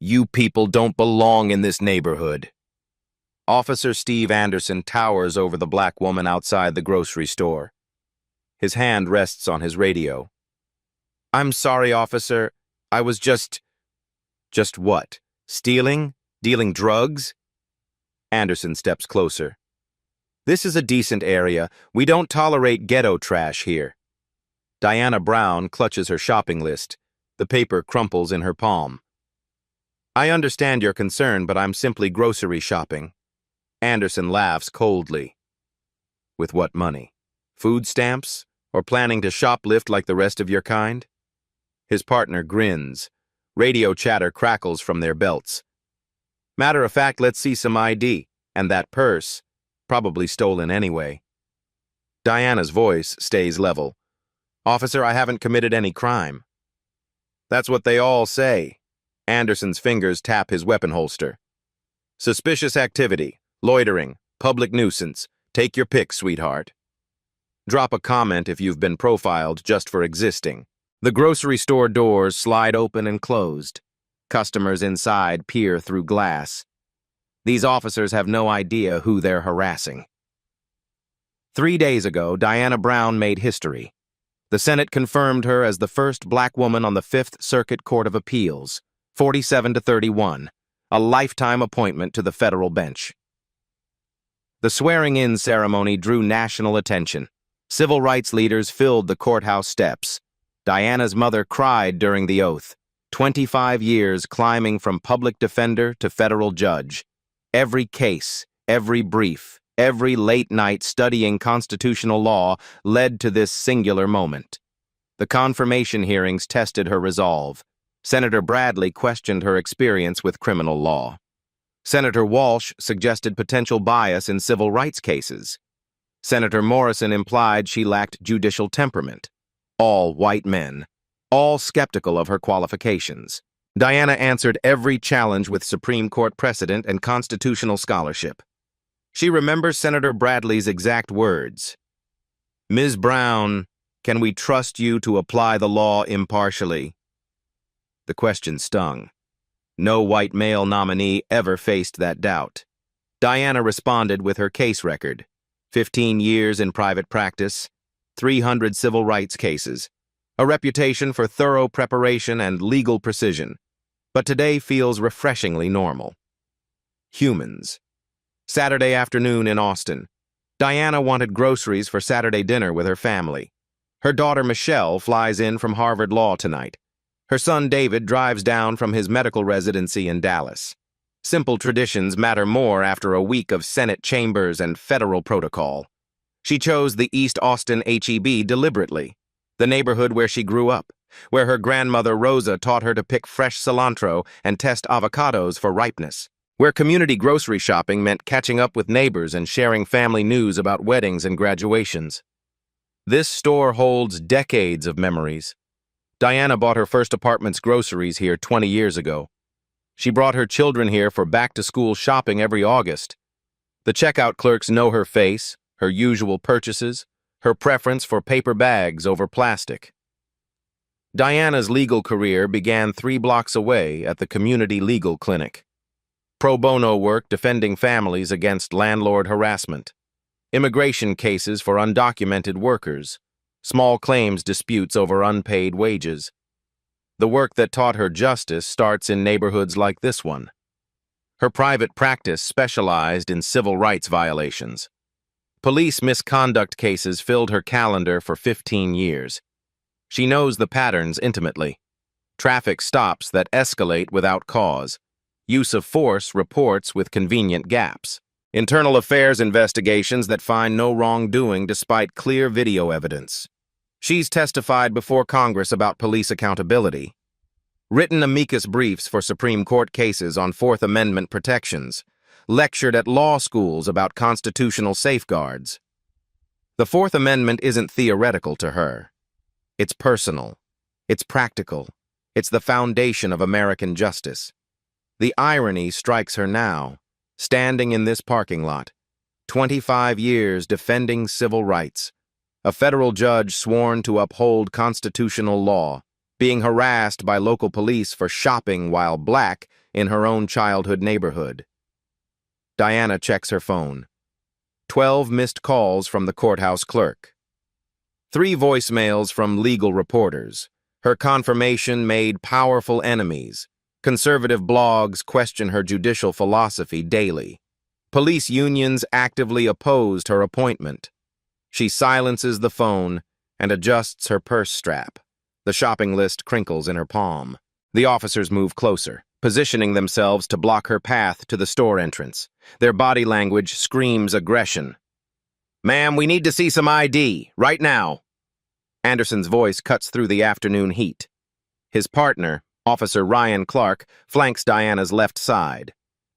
You people don't belong in this neighborhood. Officer Steve Anderson towers over the black woman outside the grocery store. His hand rests on his radio. I'm sorry, officer. I was just... Just what? Stealing? Dealing drugs? Anderson steps closer. This is a decent area. We don't tolerate ghetto trash here. Diana Brown clutches her shopping list. The paper crumples in her palm. I understand your concern, but I'm simply grocery shopping. Anderson laughs coldly. With what money? Food stamps? Or planning to shoplift like the rest of your kind? His partner grins. Radio chatter crackles from their belts. Matter of fact, let's see some ID. And that purse. Probably stolen anyway. Diana's voice stays level. Officer, I haven't committed any crime. That's what they all say. Anderson's fingers tap his weapon holster. Suspicious activity, loitering, public nuisance. Take your pick, sweetheart. Drop a comment if you've been profiled just for existing. The grocery store doors slide open and closed. Customers inside peer through glass. These officers have no idea who they're harassing. 3 days ago, Diana Brown made history. The Senate confirmed her as the first black woman on the Fifth Circuit Court of Appeals, 47-31, a lifetime appointment to the federal bench. The swearing-in ceremony drew national attention. Civil rights leaders filled the courthouse steps. Diana's mother cried during the oath, 25 years climbing from public defender to federal judge. Every case, every brief, every late night studying constitutional law led to this singular moment. The confirmation hearings tested her resolve. Senator Bradley questioned her experience with criminal law. Senator Walsh suggested potential bias in civil rights cases. Senator Morrison implied she lacked judicial temperament. All white men, all skeptical of her qualifications. Diana answered every challenge with Supreme Court precedent and constitutional scholarship. She remembers Senator Bradley's exact words. Ms. Brown, can we trust you to apply the law impartially? The question stung. No white male nominee ever faced that doubt. Diana responded with her case record. 15 years in private practice, 300 civil rights cases, a reputation for thorough preparation and legal precision. But today feels refreshingly normal. Humans. Saturday afternoon in Austin. Diana wanted groceries for Saturday dinner with her family. Her daughter Michelle flies in from Harvard Law tonight. Her son David drives down from his medical residency in Dallas. Simple traditions matter more after a week of Senate chambers and federal protocol. She chose the East Austin HEB deliberately, the neighborhood where she grew up, where her grandmother Rosa taught her to pick fresh cilantro and test avocados for ripeness, where community grocery shopping meant catching up with neighbors and sharing family news about weddings and graduations. This store holds decades of memories. Diana bought her first apartment's groceries here 20 years ago. She brought her children here for back-to-school shopping every August. The checkout clerks know her face, her usual purchases, her preference for paper bags over plastic. Diana's legal career began 3 blocks away at the community legal clinic. Pro bono work defending families against landlord harassment, immigration cases for undocumented workers, small claims disputes over unpaid wages. The work that taught her justice starts in neighborhoods like this one. Her private practice specialized in civil rights violations. Police misconduct cases filled her calendar for 15 years. She knows the patterns intimately. Traffic stops that escalate without cause. Use of force reports with convenient gaps. Internal affairs investigations that find no wrongdoing despite clear video evidence. She's testified before Congress about police accountability. Written amicus briefs for Supreme Court cases on Fourth Amendment protections. Lectured at law schools about constitutional safeguards. The Fourth Amendment isn't theoretical to her. It's personal. It's practical. It's the foundation of American justice. The irony strikes her now, standing in this parking lot. 25 years defending civil rights. A federal judge sworn to uphold constitutional law. being harassed by local police for shopping while black in her own childhood neighborhood. Diana checks her phone. 12 missed calls from the courthouse clerk. 3 voicemails from legal reporters. Her confirmation made powerful enemies. Conservative blogs question her judicial philosophy daily. Police unions actively opposed her appointment. She silences the phone and adjusts her purse strap. The shopping list crinkles in her palm. The officers move closer, positioning themselves to block her path to the store entrance. Their body language screams aggression. "Ma'am, we need to see some ID, right now." Anderson's voice cuts through the afternoon heat. His partner, Officer Ryan Clark, flanks Diana's left side.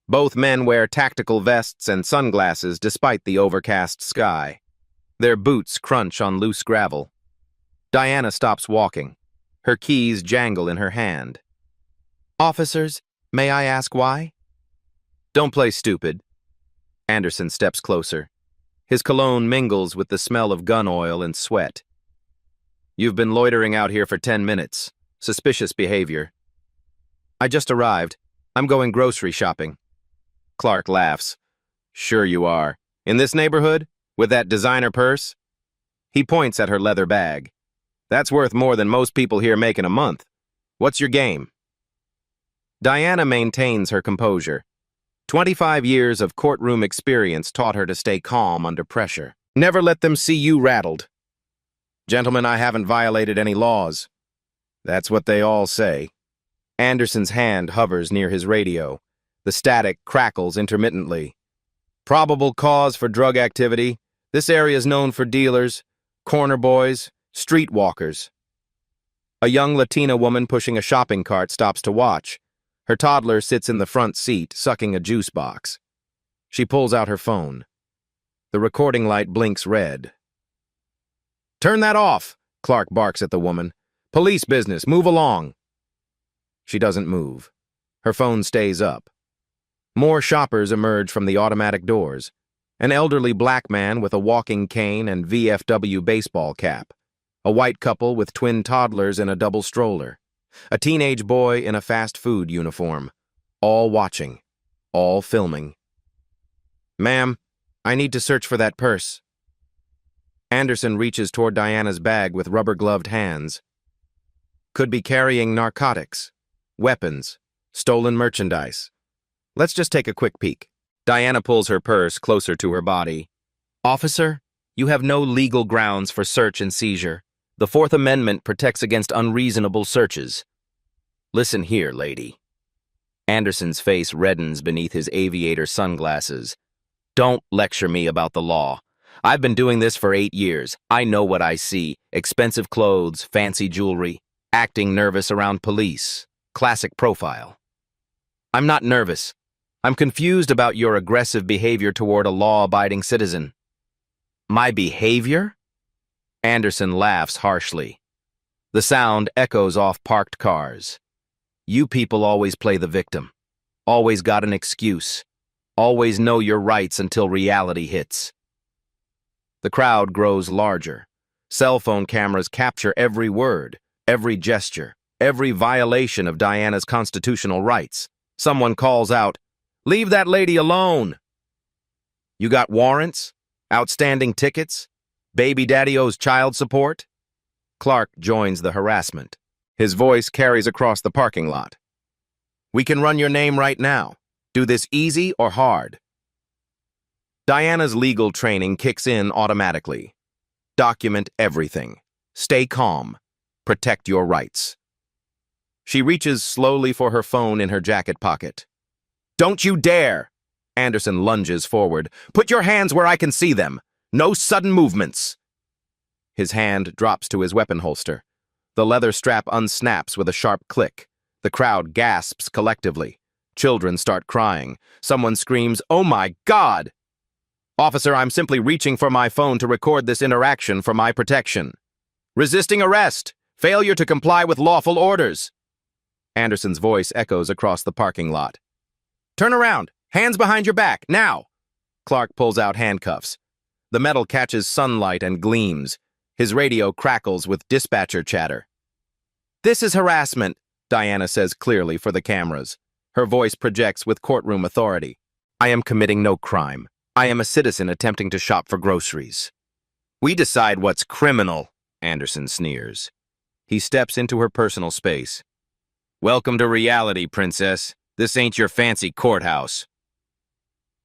Both men wear tactical vests and sunglasses despite the overcast sky. Their boots crunch on loose gravel. Diana stops walking. Her keys jangle in her hand. "Officers, may I ask why?" "Don't play stupid." Anderson steps closer. His cologne mingles with the smell of gun oil and sweat. "You've been loitering out here for 10 minutes. Suspicious behavior." "I just arrived. I'm going grocery shopping." Clark laughs. "Sure you are. In this neighborhood? With that designer purse?" He points at her leather bag. "That's worth more than most people here make in a month. What's your game?" Diana maintains her composure. 25 years of courtroom experience taught her to stay calm under pressure. "Never let them see you rattled." "Gentlemen, I haven't violated any laws." "That's what they all say." Anderson's hand hovers near his radio. The static crackles intermittently. "Probable cause for drug activity. This area is known for dealers, corner boys, streetwalkers." A young Latina woman pushing a shopping cart stops to watch. Her toddler sits in the front seat, sucking a juice box. She pulls out her phone. The recording light blinks red. "Turn that off!" Clark barks at the woman. "Police business, move along." She doesn't move. Her phone stays up. More shoppers emerge from the automatic doors. An elderly black man with a walking cane and VFW baseball cap. A white couple with twin toddlers in a double stroller. A teenage boy in a fast food uniform. All watching. All filming. "Ma'am, I need to search for that purse." Anderson reaches toward Diana's bag with rubber-gloved hands. "Could be carrying narcotics, weapons, stolen merchandise. Let's just take a quick peek." Diana pulls her purse closer to her body. "Officer, you have no legal grounds for search and seizure. The Fourth Amendment protects against unreasonable searches." "Listen here, lady." Anderson's face reddens beneath his aviator sunglasses. "Don't lecture me about the law. I've been doing this for 8 years. I know what I see. Expensive clothes, fancy jewelry, acting nervous around police. Classic profile." "I'm not nervous. I'm confused about your aggressive behavior toward a law-abiding citizen." "My behavior?" Anderson laughs harshly. The sound echoes off parked cars. "You people always play the victim. Always got an excuse. Always know your rights until reality hits." The crowd grows larger. Cell phone cameras capture every word, every gesture, every violation of Diana's constitutional rights. Someone calls out, "Leave that lady alone!" "You got warrants? Outstanding tickets? Baby daddy owes child support?" Clark joins the harassment. His voice carries across the parking lot. "We can run your name right now. Do this easy or hard." Diana's legal training kicks in automatically. Document everything. Stay calm. Protect your rights. She reaches slowly for her phone in her jacket pocket. "Don't you dare!" Anderson lunges forward. "Put your hands where I can see them. No sudden movements." His hand drops to his weapon holster. The leather strap unsnaps with a sharp click. The crowd gasps collectively. Children start crying. Someone screams, "Oh my God!" "Officer, I'm simply reaching for my phone to record this interaction for my protection." "Resisting arrest! Failure to comply with lawful orders!" Anderson's voice echoes across the parking lot. "Turn around! Hands behind your back, now!" Clark pulls out handcuffs. The metal catches sunlight and gleams. His radio crackles with dispatcher chatter. This is harassment, Diana says clearly for the cameras. Her voice projects with courtroom authority. I am committing no crime. I am a citizen attempting to shop for groceries. We decide what's criminal, Anderson sneers. He steps into her personal space. Welcome to reality, princess. This ain't your fancy courthouse.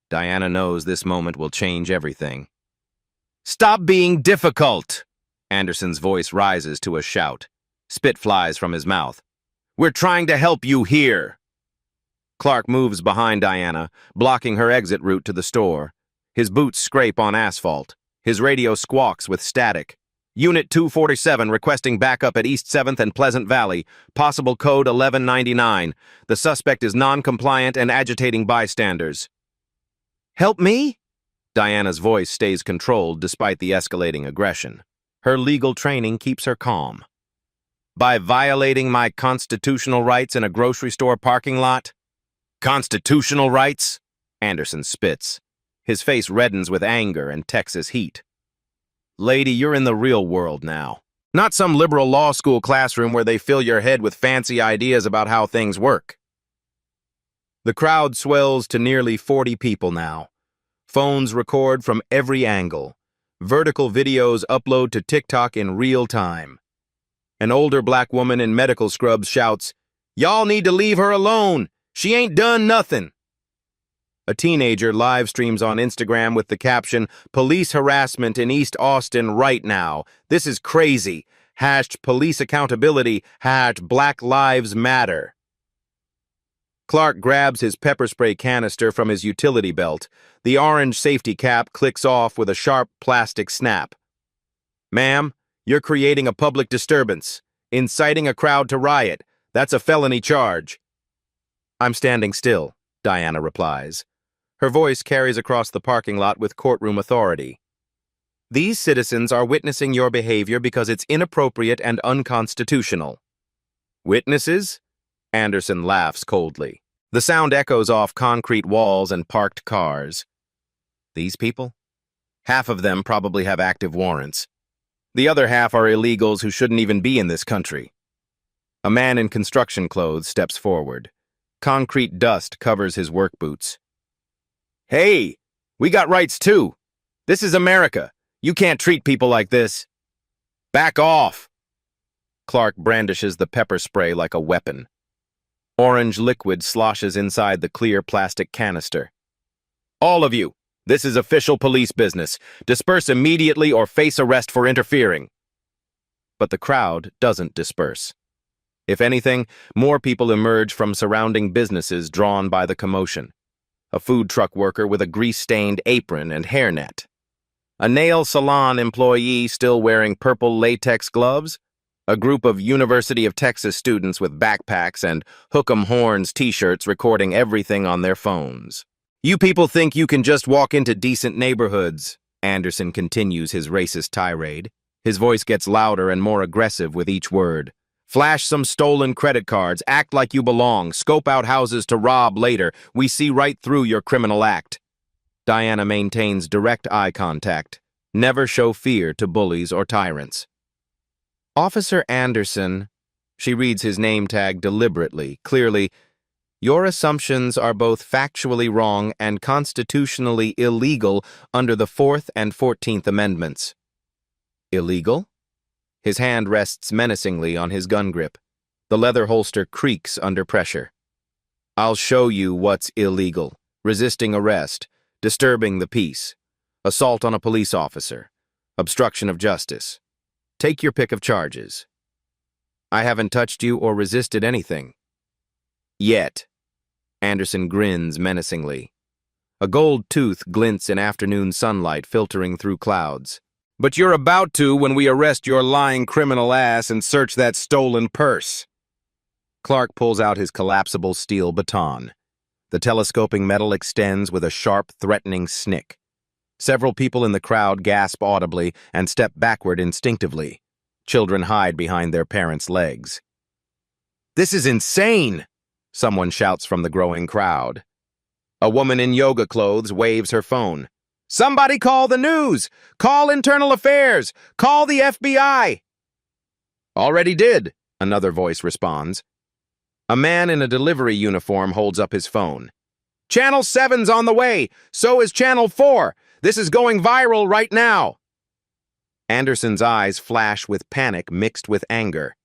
Diana knows this moment will change everything. Stop being difficult! Anderson's voice rises to a shout. Spit flies from his mouth. We're trying to help you here. Clark moves behind Diana, blocking her exit route to the store. His boots scrape on asphalt. His radio squawks with static. Unit 247 requesting backup at East 7th and Pleasant Valley. Possible code 1199. The suspect is non-compliant and agitating bystanders. Help me? Diana's voice stays controlled despite the escalating aggression. Her legal training keeps her calm. By violating my constitutional rights in a grocery store parking lot? Constitutional rights? Anderson spits. His face reddens with anger and Texas heat. Lady, you're in the real world now. Not some liberal law school classroom where they fill your head with fancy ideas about how things work. The crowd swells to nearly 40 people now. Phones record from every angle. Vertical videos upload to TikTok in real time. An older black woman in medical scrubs shouts, "Y'all need to leave her alone. She ain't done nothing." A teenager live streams on Instagram with the caption, "Police harassment in East Austin right now. This is crazy. Hashed police accountability. Hashed Black Lives Matter." Clark grabs his pepper spray canister from his utility belt. The orange safety cap clicks off with a sharp plastic snap. Ma'am, you're creating a public disturbance, inciting a crowd to riot. That's a felony charge. I'm standing still, Diana replies. Her voice carries across the parking lot with courtroom authority. These citizens are witnessing your behavior because it's inappropriate and unconstitutional. Witnesses? Anderson laughs coldly. The sound echoes off concrete walls and parked cars. These people? Half of them probably have active warrants. The other half are illegals who shouldn't even be in this country. A man in construction clothes steps forward. Concrete dust covers his work boots. Hey, we got rights too. This is America. You can't treat people like this. Back off. Clark brandishes the pepper spray like a weapon. Orange liquid sloshes inside the clear plastic canister. All of you, this is official police business. Disperse immediately or face arrest for interfering. But the crowd doesn't disperse. If anything, more people emerge from surrounding businesses drawn by the commotion. A food truck worker with a grease-stained apron and hairnet. A nail salon employee still wearing purple latex gloves. A group of University of Texas students with backpacks and Hook 'em Horns t-shirts recording everything on their phones. You people think you can just walk into decent neighborhoods, Anderson continues his racist tirade. His voice gets louder and more aggressive with each word. Flash some stolen credit cards, act like you belong, scope out houses to rob later. We see right through your criminal act. Diana maintains direct eye contact. Never show fear to bullies or tyrants. Officer Anderson, she reads his name tag deliberately, clearly, your assumptions are both factually wrong and constitutionally illegal under the 4th and 14th Amendments. Illegal? His hand rests menacingly on his gun grip. The leather holster creaks under pressure. I'll show you what's illegal. Resisting arrest, disturbing the peace, assault on a police officer, obstruction of justice. Take your pick of charges. I haven't touched you or resisted anything. Yet. Anderson grins menacingly. A gold tooth glints in afternoon sunlight filtering through clouds. But you're about to when we arrest your lying criminal ass and search that stolen purse. Clark pulls out his collapsible steel baton. The telescoping metal extends with a sharp, threatening snick. Several people in the crowd gasp audibly and step backward instinctively. Children hide behind their parents' legs. This is insane, someone shouts from the growing crowd. A woman in yoga clothes waves her phone. Somebody call the news! Call internal affairs! Call the FBI! Already did, Another voice responds. A man in a delivery uniform holds up his phone. Channel 7's on the way! So is Channel 4! This is going viral right now! Anderson's eyes flash with panic mixed with anger.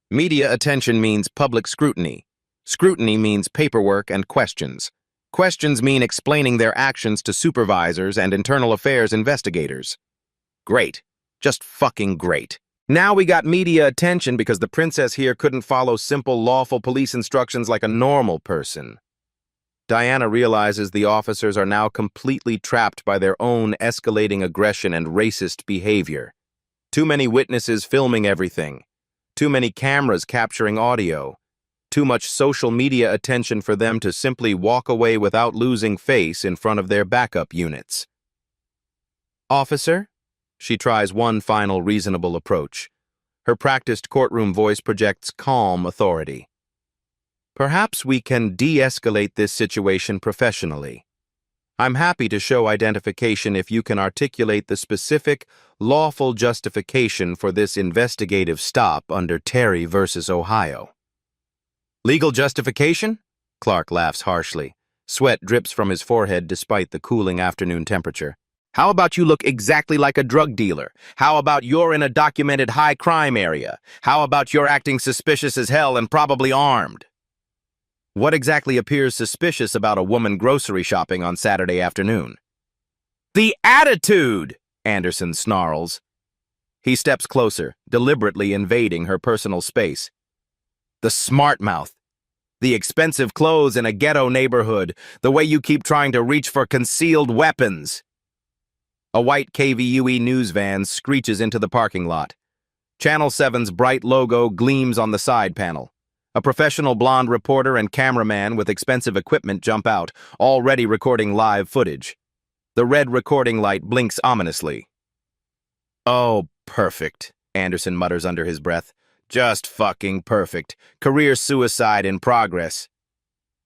Media attention means public scrutiny. Scrutiny means paperwork and questions. Questions mean explaining their actions to supervisors and internal affairs investigators. Great. Just fucking great. Now we got media attention because the princess here couldn't follow simple, lawful police instructions like a normal person. Diana realizes the officers are now completely trapped by their own escalating aggression and racist behavior. Too many witnesses filming everything. Too many cameras capturing audio. Too much social media attention for them to simply walk away without losing face in front of their backup units. Officer? She tries one final reasonable approach. Her practiced courtroom voice projects calm authority. Perhaps we can de-escalate this situation professionally. I'm happy to show identification if you can articulate the specific, lawful justification for this investigative stop under Terry versus Ohio. Legal justification? Clark laughs harshly. Sweat drips from his forehead despite the cooling afternoon temperature. How about you look exactly like a drug dealer? How about you're in a documented high crime area? How about you're acting suspicious as hell and probably armed? What exactly appears suspicious about a woman grocery shopping on Saturday afternoon? The attitude! Anderson snarls. He steps closer, deliberately invading her personal space. The smart mouth. The expensive clothes in a ghetto neighborhood. The way you keep trying to reach for concealed weapons. A white KVUE news van screeches into the parking lot. Channel 7's bright logo gleams on the side panel. A professional blonde reporter and cameraman with expensive equipment jump out, already recording live footage. The red recording light blinks ominously. Oh, perfect, Anderson mutters under his breath. Just fucking perfect. Career suicide in progress.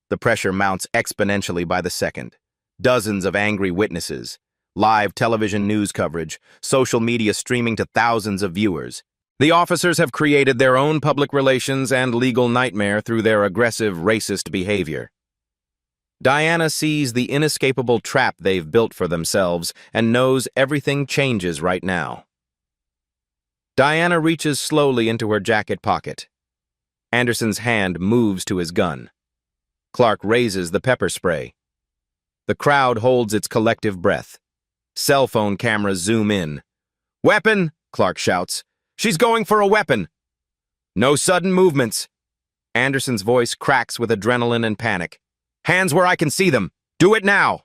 The pressure mounts exponentially by the second. Dozens of angry witnesses. Live television news coverage. Social media streaming to thousands of viewers. The officers have created their own public relations and legal nightmare through their aggressive, racist behavior. Diana sees the inescapable trap they've built for themselves and knows everything changes right now. Diana reaches slowly into her jacket pocket. Anderson's hand moves to his gun. Clark raises the pepper spray. The crowd holds its collective breath. Cell phone cameras zoom in. Weapon! Clark shouts. She's going for a weapon! No sudden movements. Anderson's voice cracks with adrenaline and panic. Hands where I can see them! Do it now!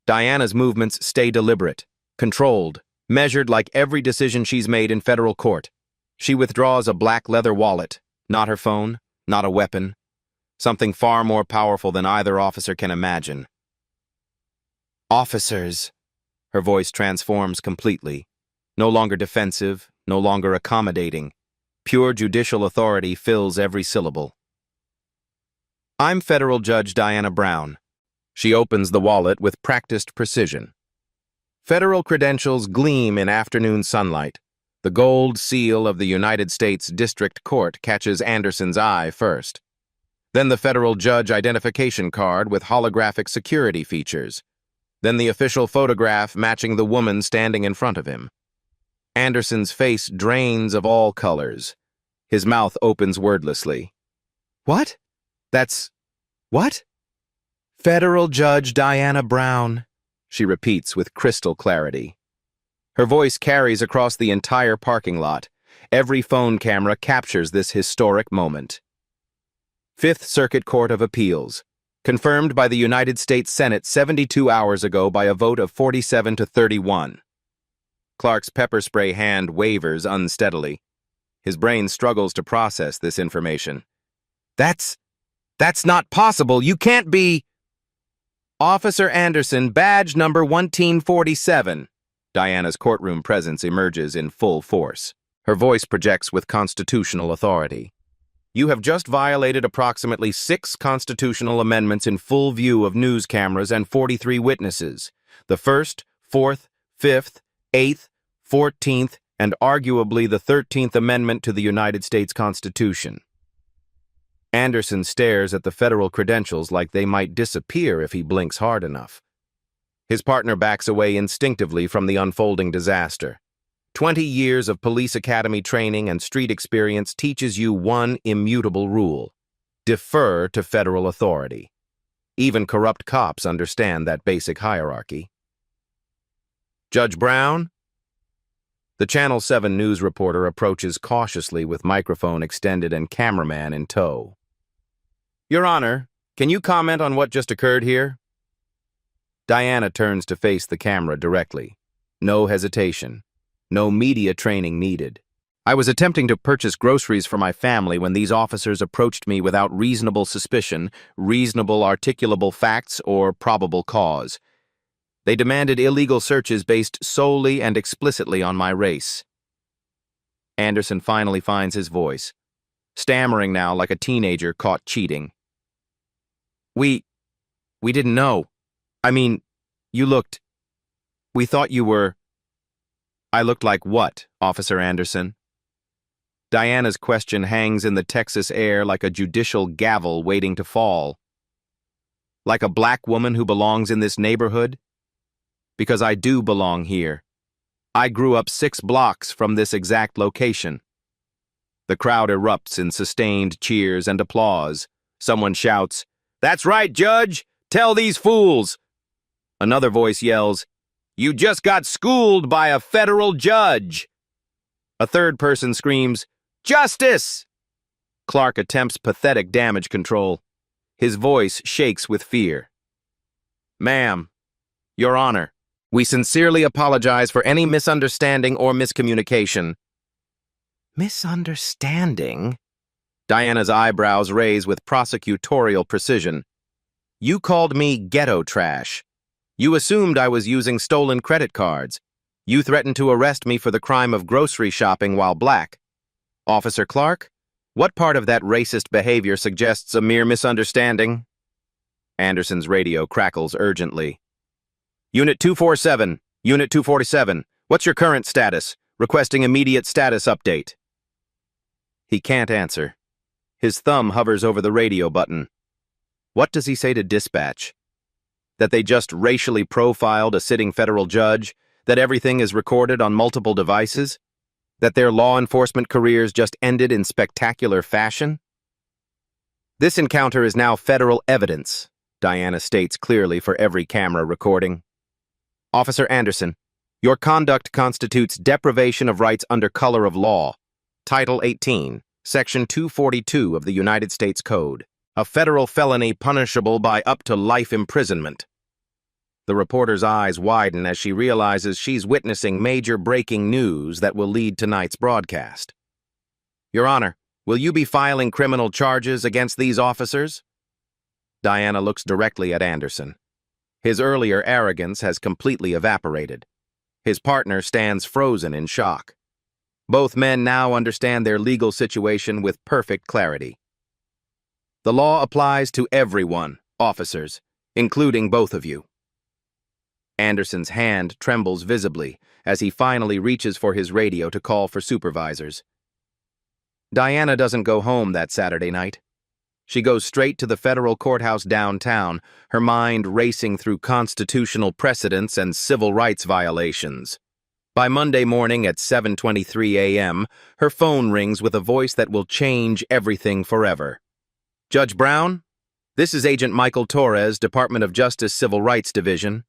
Diana's movements stay deliberate, controlled, measured like every decision she's made in federal court. She withdraws a black leather wallet, not her phone, not a weapon. Something far more powerful than either officer can imagine. Officers. Her voice transforms completely. No longer defensive, no longer accommodating. Pure judicial authority fills every syllable. I'm Federal Judge Diana Brown. She opens the wallet with practiced precision. Federal credentials gleam in afternoon sunlight. The gold seal of the United States District Court catches Anderson's eye first. Then the federal judge identification card with holographic security features. Then the official photograph matching the woman standing in front of him. Anderson's face drains of all colors. His mouth opens wordlessly. What? What? Federal Judge Diana Brown, she repeats with crystal clarity. Her voice carries across the entire parking lot. Every phone camera captures this historic moment. Fifth Circuit Court of Appeals. Confirmed by the United States Senate 72 hours ago by a vote of 47 to 31. Clark's pepper spray hand wavers unsteadily. His brain struggles to process this information. That's not possible. You can't be... Officer Anderson, badge number 1447. Diana's courtroom presence emerges in full force. Her voice projects with constitutional authority. You have just violated approximately 6 constitutional amendments in full view of news cameras and 43 witnesses. The 1st, 4th, 5th, 8th, 14th, and arguably the 13th Amendment to the United States Constitution. Anderson stares at the federal credentials like they might disappear if he blinks hard enough. His partner backs away instinctively from the unfolding disaster. 20 years of police academy training and street experience teaches you one immutable rule: defer to federal authority. Even corrupt cops understand that basic hierarchy. Judge Brown? The Channel 7 news reporter approaches cautiously with microphone extended and cameraman in tow. Your Honor, can you comment on what just occurred here? Diana turns to face the camera directly. No hesitation. No media training needed. I was attempting to purchase groceries for my family when these officers approached me without reasonable suspicion, reasonable articulable facts, or probable cause. They demanded illegal searches based solely and explicitly on my race. Anderson finally finds his voice, stammering now like a teenager caught cheating. We didn't know. I mean, you looked... We thought you were... I looked like what, Officer Anderson? Diana's question hangs in the Texas air like a judicial gavel waiting to fall. Like a black woman who belongs in this neighborhood? Because I do belong here. I grew up 6 blocks from this exact location. The crowd erupts in sustained cheers and applause. Someone shouts, "That's right, Judge! Tell these fools!" Another voice yells, "You just got schooled by a federal judge!" A third person screams, "Justice!" Clark attempts pathetic damage control. His voice shakes with fear. "Ma'am, Your Honor, we sincerely apologize for any misunderstanding or miscommunication." Misunderstanding? Diana's eyebrows raise with prosecutorial precision. You called me ghetto trash. You assumed I was using stolen credit cards. You threatened to arrest me for the crime of grocery shopping while black. Officer Clark, what part of that racist behavior suggests a mere misunderstanding? Anderson's radio crackles urgently. Unit 247, Unit 247, what's your current status? Requesting immediate status update. He can't answer. His thumb hovers over the radio button. What does he say to dispatch? That they just racially profiled a sitting federal judge? That everything is recorded on multiple devices? That their law enforcement careers just ended in spectacular fashion? This encounter is now federal evidence, Diana states clearly for every camera recording. Officer Anderson, your conduct constitutes deprivation of rights under color of law. Title 18, Section 242 of the United States Code. A federal felony punishable by up to life imprisonment. The reporter's eyes widen as she realizes she's witnessing major breaking news that will lead tonight's broadcast. Your Honor, will you be filing criminal charges against these officers? Diana looks directly at Anderson. His earlier arrogance has completely evaporated. His partner stands frozen in shock. Both men now understand their legal situation with perfect clarity. The law applies to everyone, officers, including both of you. Anderson's hand trembles visibly as he finally reaches for his radio to call for supervisors. Diana doesn't go home that Saturday night. She goes straight to the federal courthouse downtown, her mind racing through constitutional precedents and civil rights violations. By Monday morning at 7:23 a.m., her phone rings with a voice that will change everything forever. Judge Brown, this is Agent Michael Torres, Department of Justice Civil Rights Division.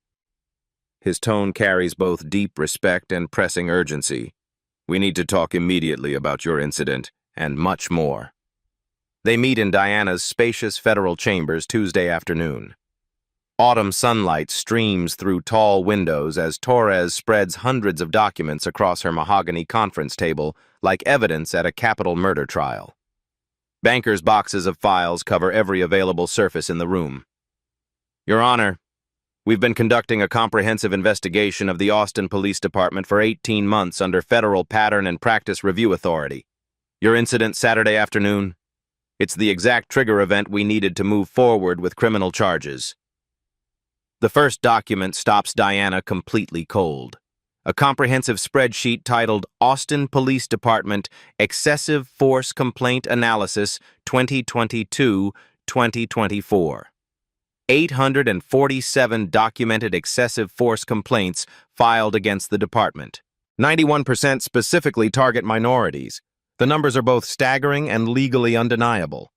His tone carries both deep respect and pressing urgency. We need to talk immediately about your incident, and much more. They meet in Diana's spacious federal chambers Tuesday afternoon. Autumn sunlight streams through tall windows as Torres spreads hundreds of documents across her mahogany conference table like evidence at a capital murder trial. Bankers' boxes of files cover every available surface in the room. Your Honor, we've been conducting a comprehensive investigation of the Austin Police Department for 18 months under Federal Pattern and Practice Review Authority. Your incident Saturday afternoon? It's the exact trigger event we needed to move forward with criminal charges. The first document stops Diana completely cold. a comprehensive spreadsheet titled Austin Police Department Excessive Force Complaint Analysis 2022-2024. 847 documented excessive force complaints filed against the department. 91% specifically target minorities. The numbers are both staggering and legally undeniable.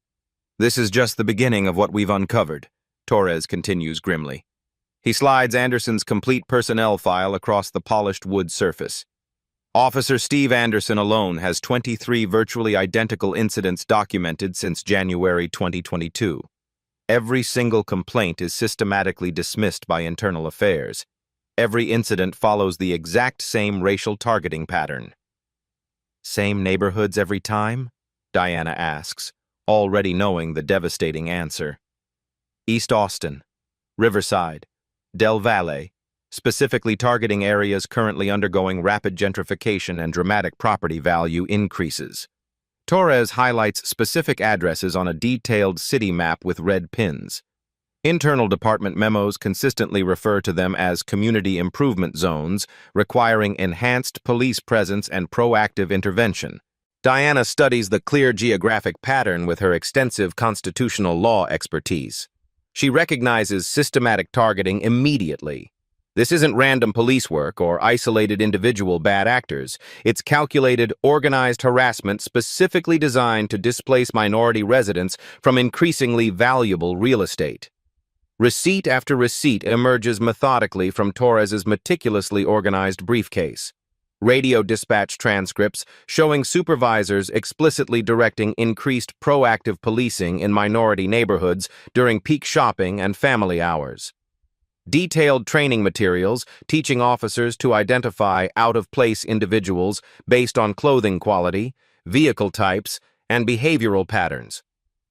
This is just the beginning of what we've uncovered, Torres continues grimly. He slides Anderson's complete personnel file across the polished wood surface. Officer Steve Anderson alone has 23 virtually identical incidents documented since January 2022. Every single complaint is systematically dismissed by Internal Affairs. Every incident follows the exact same racial targeting pattern. Same neighborhoods every time? Diana asks, already knowing the devastating answer. East Austin, Riverside, Del Valle, specifically targeting areas currently undergoing rapid gentrification and dramatic property value increases. Torres highlights specific addresses on a detailed city map with red pins. Internal department memos consistently refer to them as community improvement zones, requiring enhanced police presence and proactive intervention. Diana studies the clear geographic pattern with her extensive constitutional law expertise. She recognizes systematic targeting immediately. This isn't random police work or isolated individual bad actors. It's calculated, organized harassment specifically designed to displace minority residents from increasingly valuable real estate. Receipt after receipt emerges methodically from Torres's meticulously organized briefcase. Radio dispatch transcripts showing supervisors explicitly directing increased proactive policing in minority neighborhoods during peak shopping and family hours. Detailed training materials teaching officers to identify out-of-place individuals based on clothing quality, vehicle types, and behavioral patterns.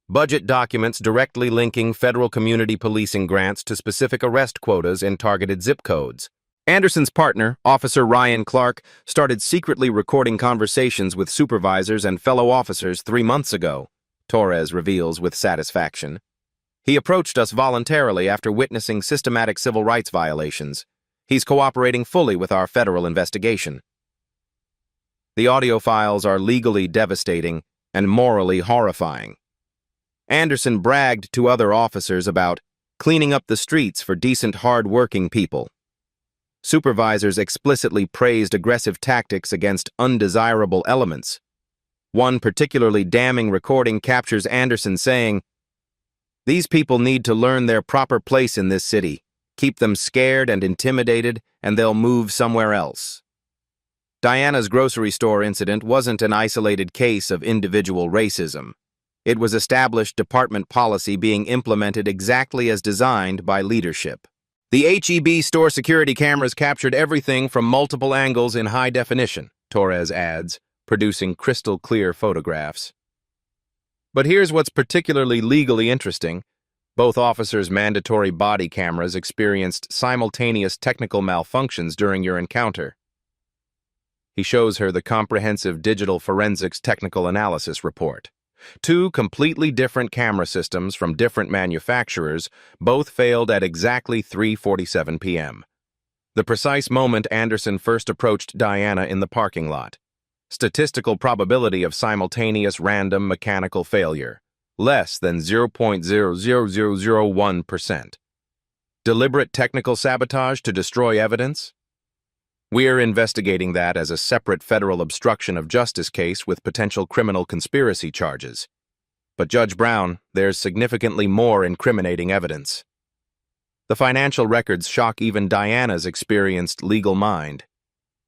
Budget documents directly linking federal community policing grants to specific arrest quotas in targeted zip codes. Anderson's partner, Officer Ryan Clark, started secretly recording conversations with supervisors and fellow officers 3 months ago, Torres reveals with satisfaction. He approached us voluntarily after witnessing systematic civil rights violations. He's cooperating fully with our federal investigation. The audio files are legally devastating and morally horrifying. Anderson bragged to other officers about cleaning up the streets for decent, hard-working people. Supervisors explicitly praised aggressive tactics against undesirable elements. One particularly damning recording captures Anderson saying, "These people need to learn their proper place in this city. Keep them scared and intimidated, and they'll move somewhere else." Diana's grocery store incident wasn't an isolated case of individual racism. It was established department policy being implemented exactly as designed by leadership. The HEB store security cameras captured everything from multiple angles in high definition, Torres adds, producing crystal-clear photographs. But here's what's particularly legally interesting. Both officers' mandatory body cameras experienced simultaneous technical malfunctions during your encounter. He shows her the comprehensive digital forensics technical analysis report. 2 completely different camera systems from different manufacturers both failed at exactly 3:47 p.m. The precise moment Anderson first approached Diana in the parking lot. Statistical probability of simultaneous random mechanical failure, less than 0.00001%. Deliberate technical sabotage to destroy evidence? We're investigating that as a separate federal obstruction of justice case with potential criminal conspiracy charges. But Judge Brown, there's significantly more incriminating evidence. The financial records shock even Diana's experienced legal mind.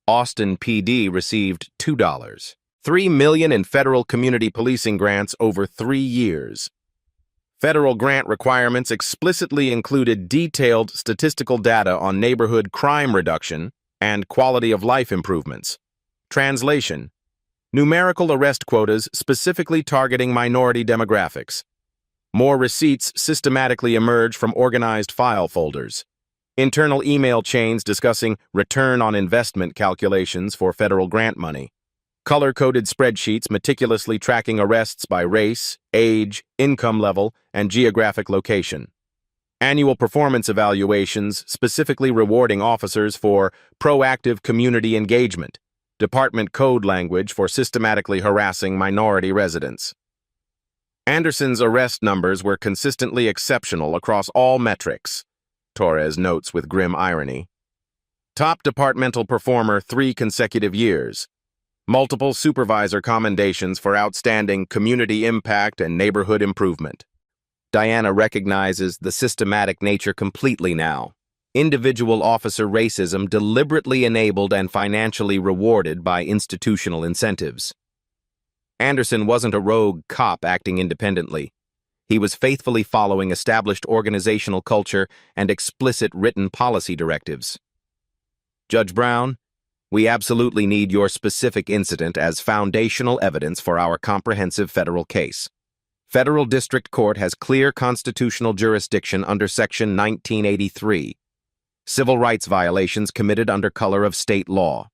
Austin PD received $3 million in federal community policing grants over 3 years. Federal grant requirements explicitly included detailed statistical data on neighborhood crime reduction and quality of life improvements. Translation: numerical arrest quotas specifically targeting minority demographics. More receipts systematically emerge from organized file folders. Internal email chains discussing return on investment calculations for federal grant money. Color-coded spreadsheets meticulously tracking arrests by race, age, income level, and geographic location. Annual performance evaluations specifically rewarding officers for proactive community engagement, department code language for systematically harassing minority residents. Anderson's arrest numbers were consistently exceptional across all metrics, Torres notes with grim irony. Top departmental performer 3 consecutive years. Multiple supervisor commendations for outstanding community impact and neighborhood improvement. Diana recognizes the systematic nature completely now. Individual officer racism deliberately enabled and financially rewarded by institutional incentives. Anderson wasn't a rogue cop acting independently. He was faithfully following established organizational culture and explicit written policy directives. Judge Brown, we absolutely need your specific incident as foundational evidence for our comprehensive federal case. Federal District Court has clear constitutional jurisdiction under Section 1983. Civil rights violations committed under color of state law.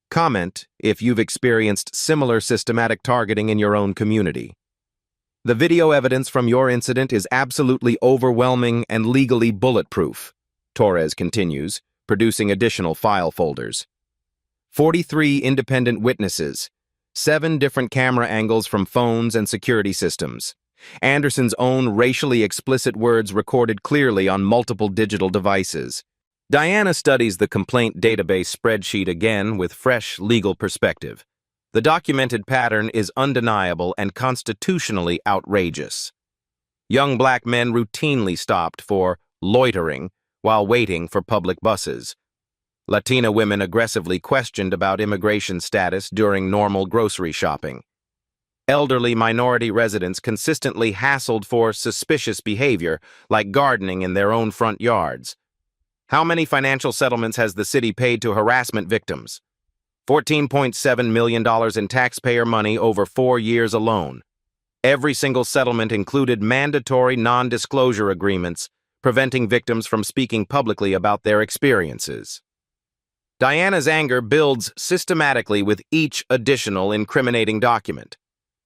Comment if you've experienced similar systematic targeting in your own community. The video evidence from your incident is absolutely overwhelming and legally bulletproof, Torres continues, producing additional file folders. 43 independent witnesses, 7 different camera angles from phones and security systems. Anderson's own racially explicit words recorded clearly on multiple digital devices. Diana studies the complaint database spreadsheet again with fresh legal perspective. The documented pattern is undeniable and constitutionally outrageous. Young black men routinely stopped for loitering while waiting for public buses. Latina women aggressively questioned about immigration status during normal grocery shopping. Elderly minority residents consistently hassled for suspicious behavior, like gardening in their own front yards. How many financial settlements has the city paid to harassment victims? $14.7 million in taxpayer money over 4 years alone. Every single settlement included mandatory non-disclosure agreements, preventing victims from speaking publicly about their experiences. Diana's anger builds systematically with each additional incriminating document.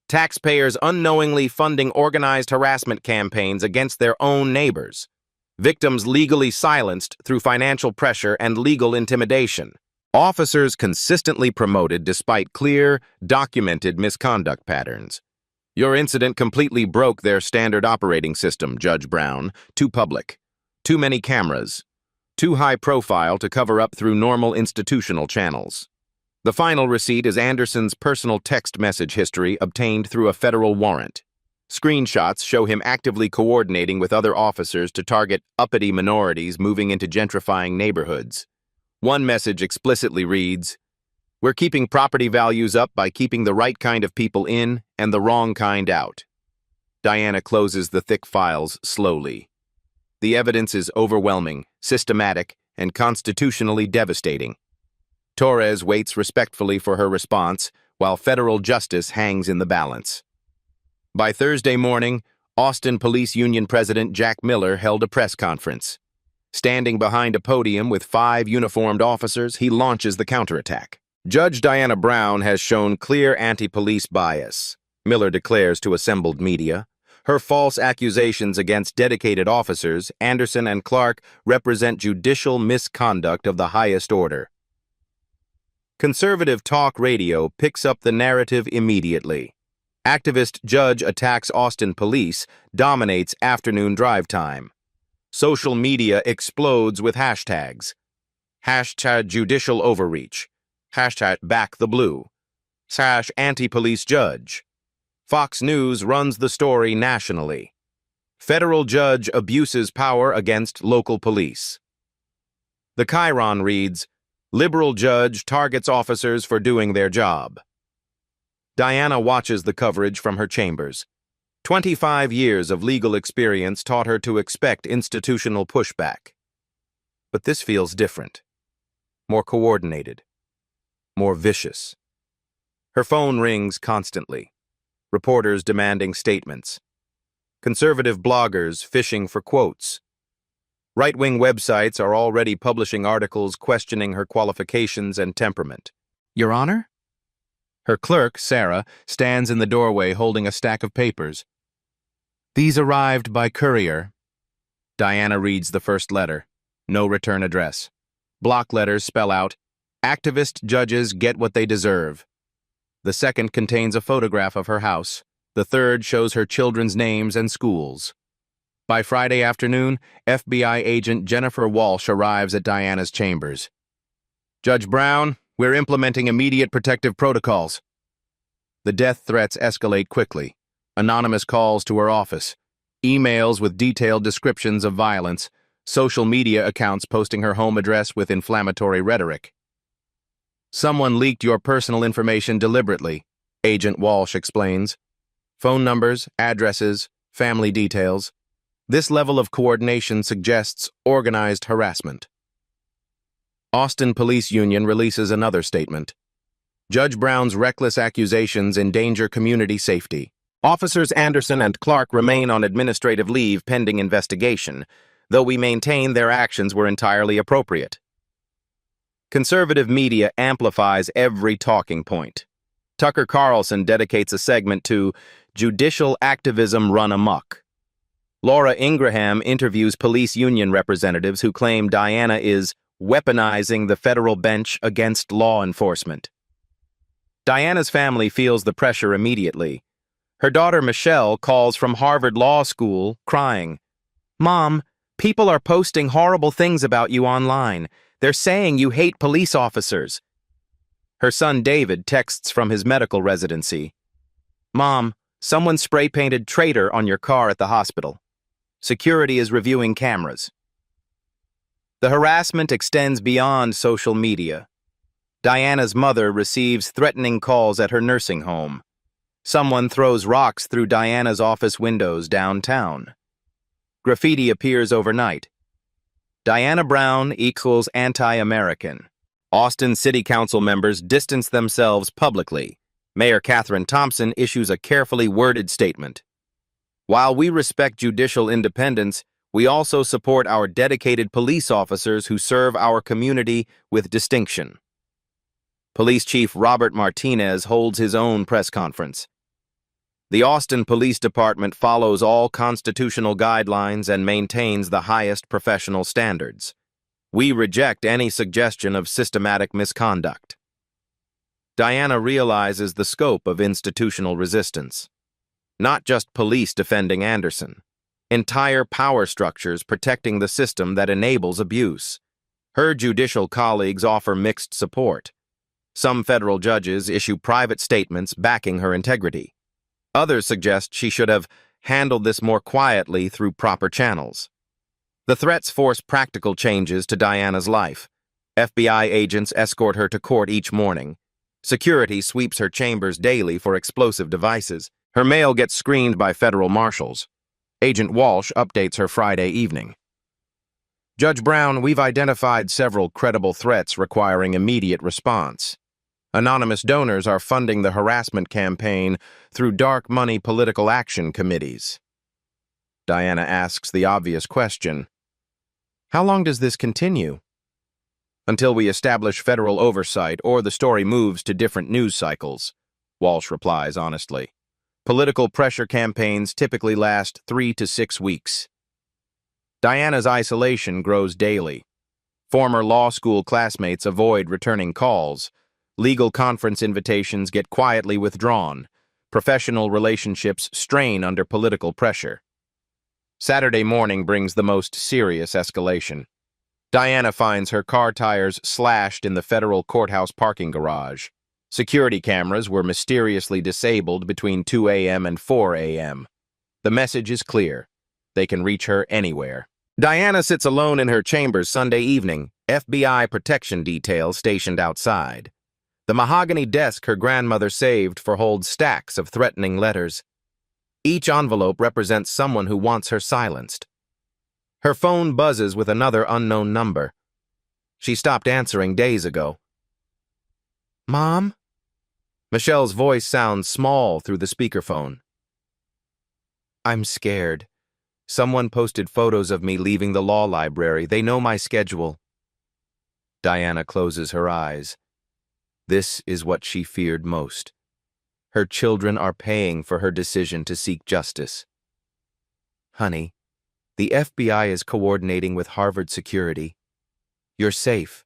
Taxpayers unknowingly funding organized harassment campaigns against their own neighbors. Victims legally silenced through financial pressure and legal intimidation. Officers consistently promoted despite clear, documented misconduct patterns. Your incident completely broke their standard operating system, Judge Brown. Too public. Too many cameras. Too high profile to cover up through normal institutional channels. The final receipt is Anderson's personal text message history obtained through a federal warrant. Screenshots show him actively coordinating with other officers to target uppity minorities moving into gentrifying neighborhoods. One message explicitly reads, "We're keeping property values up by keeping the right kind of people in and the wrong kind out." Diana closes the thick files slowly. The evidence is overwhelming, systematic, and constitutionally devastating. Torres waits respectfully for her response, while federal justice hangs in the balance. By Thursday morning, Austin Police Union President Jack Miller held a press conference. Standing behind a podium with 5 uniformed officers, he launches the counterattack. Judge Diana Brown has shown clear anti-police bias, Miller declares to assembled media. Her false accusations against dedicated officers, Anderson and Clark, represent judicial misconduct of the highest order. Conservative talk radio picks up the narrative immediately. Activist judge attacks Austin police, dominates afternoon drive time. Social media explodes with hashtags. Hashtag judicial overreach. Hashtag back the blue. # anti-police judge. Fox News runs the story nationally. Federal judge abuses power against local police. The Chiron reads, liberal judge targets officers for doing their job. Diana watches the coverage from her chambers. 25 years of legal experience taught her to expect institutional pushback. But this feels different. More coordinated. More vicious. Her phone rings constantly. Reporters demanding statements. Conservative bloggers fishing for quotes. Right-wing websites are already publishing articles questioning her qualifications and temperament. Your Honor? Her clerk, Sarah, stands in the doorway holding a stack of papers. These arrived by courier. Diana reads the first letter. No return address. Block letters spell out, "Activist judges get what they deserve." The second contains a photograph of her house. The third shows her children's names and schools. By Friday afternoon, FBI agent Jennifer Walsh arrives at Diana's chambers. "Judge Brown, we're implementing immediate protective protocols." The death threats escalate quickly. Anonymous calls to her office, emails with detailed descriptions of violence, social media accounts posting her home address with inflammatory rhetoric. "Someone leaked your personal information deliberately," Agent Walsh explains. "Phone numbers, addresses, family details. This level of coordination suggests organized harassment." Austin Police Union releases another statement. "Judge Brown's reckless accusations endanger community safety. Officers Anderson and Clark remain on administrative leave pending investigation, though we maintain their actions were entirely appropriate." Conservative media amplifies every talking point. Tucker Carlson dedicates a segment to "Judicial Activism Run Amok." Laura Ingraham interviews police union representatives who claim Diana is weaponizing the federal bench against law enforcement. Diana's family feels the pressure immediately. Her daughter Michelle calls from Harvard Law School, crying, "Mom, people are posting horrible things about you online. They're saying you hate police officers." Her son David texts from his medical residency, "Mom, someone spray-painted traitor on your car at the hospital. Security is reviewing cameras." The harassment extends beyond social media. Diana's mother receives threatening calls at her nursing home. Someone throws rocks through Diana's office windows downtown. Graffiti appears overnight. Diana Brown equals anti-American. Austin City Council members distance themselves publicly. Mayor Catherine Thompson issues a carefully worded statement. "While we respect judicial independence, we also support our dedicated police officers who serve our community with distinction." Police Chief Robert Martinez holds his own press conference. "The Austin Police Department follows all constitutional guidelines and maintains the highest professional standards. We reject any suggestion of systematic misconduct." Diana realizes the scope of institutional resistance. Not just police defending Anderson. Entire power structures protecting the system that enables abuse. Her judicial colleagues offer mixed support. Some federal judges issue private statements backing her integrity. Others suggest she should have handled this more quietly through proper channels. The threats force practical changes to Diana's life. FBI agents escort her to court each morning. Security sweeps her chambers daily for explosive devices. Her mail gets screened by federal marshals. Agent Walsh updates her Friday evening. "Judge Brown, we've identified several credible threats requiring immediate response. Anonymous donors are funding the harassment campaign through dark money political action committees." Diana asks the obvious question, "How long does this continue?" "Until we establish federal oversight or the story moves to different news cycles," Walsh replies honestly. "Political pressure campaigns typically last 3 to 6 weeks." Diana's isolation grows daily. Former law school classmates avoid returning calls. Legal conference invitations get quietly withdrawn. Professional relationships strain under political pressure. Saturday morning brings the most serious escalation. Diana finds her car tires slashed in the federal courthouse parking garage. Security cameras were mysteriously disabled between 2 a.m. and 4 a.m. The message is clear. They can reach her anywhere. Diana sits alone in her chambers Sunday evening, FBI protection detail stationed outside. The mahogany desk her grandmother saved for holds stacks of threatening letters. Each envelope represents someone who wants her silenced. Her phone buzzes with another unknown number. She stopped answering days ago. "Mom?" Michelle's voice sounds small through the speakerphone. "I'm scared. Someone posted photos of me leaving the law library. They know my schedule." Diana closes her eyes. This is what she feared most. Her children are paying for her decision to seek justice. "Honey, The FBI is coordinating with Harvard security. You're safe.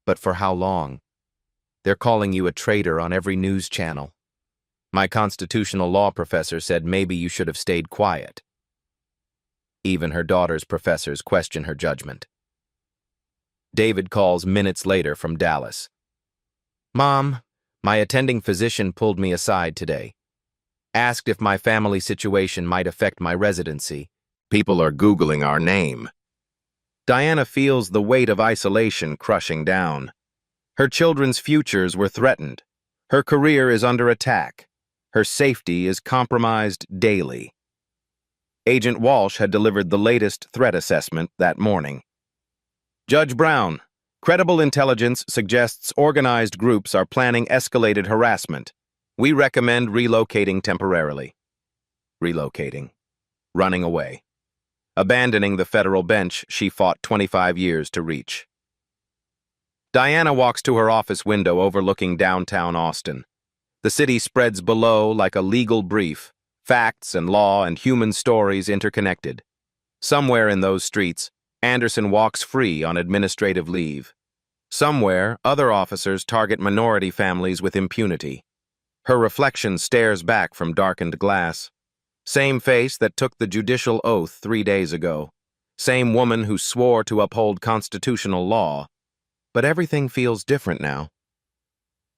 But for how long? They're calling you a traitor on every news channel. My constitutional law professor said maybe you should have stayed quiet. Even her daughter's professors question her judgment. David calls minutes later from Dallas. Mom, my attending physician pulled me aside today. Asked if my family situation might affect my residency. People are Googling our name. Diana feels the weight of isolation crushing down. Her children's futures were threatened. Her career is under attack. Her safety is compromised daily. Agent Walsh had delivered the latest threat assessment that morning. Judge Brown, credible intelligence suggests organized groups are planning escalated harassment. We recommend relocating temporarily. Relocating. Running away. Abandoning the federal bench she fought 25 years to reach. Diana walks to her office window overlooking downtown Austin. The city spreads below like a legal brief, facts and law and human stories interconnected. Somewhere in those streets, Anderson walks free on administrative leave. Somewhere, other officers target minority families with impunity. Her reflection stares back from darkened glass. Same face that took the judicial oath 3 days ago. Same woman who swore to uphold constitutional law. But everything feels different now.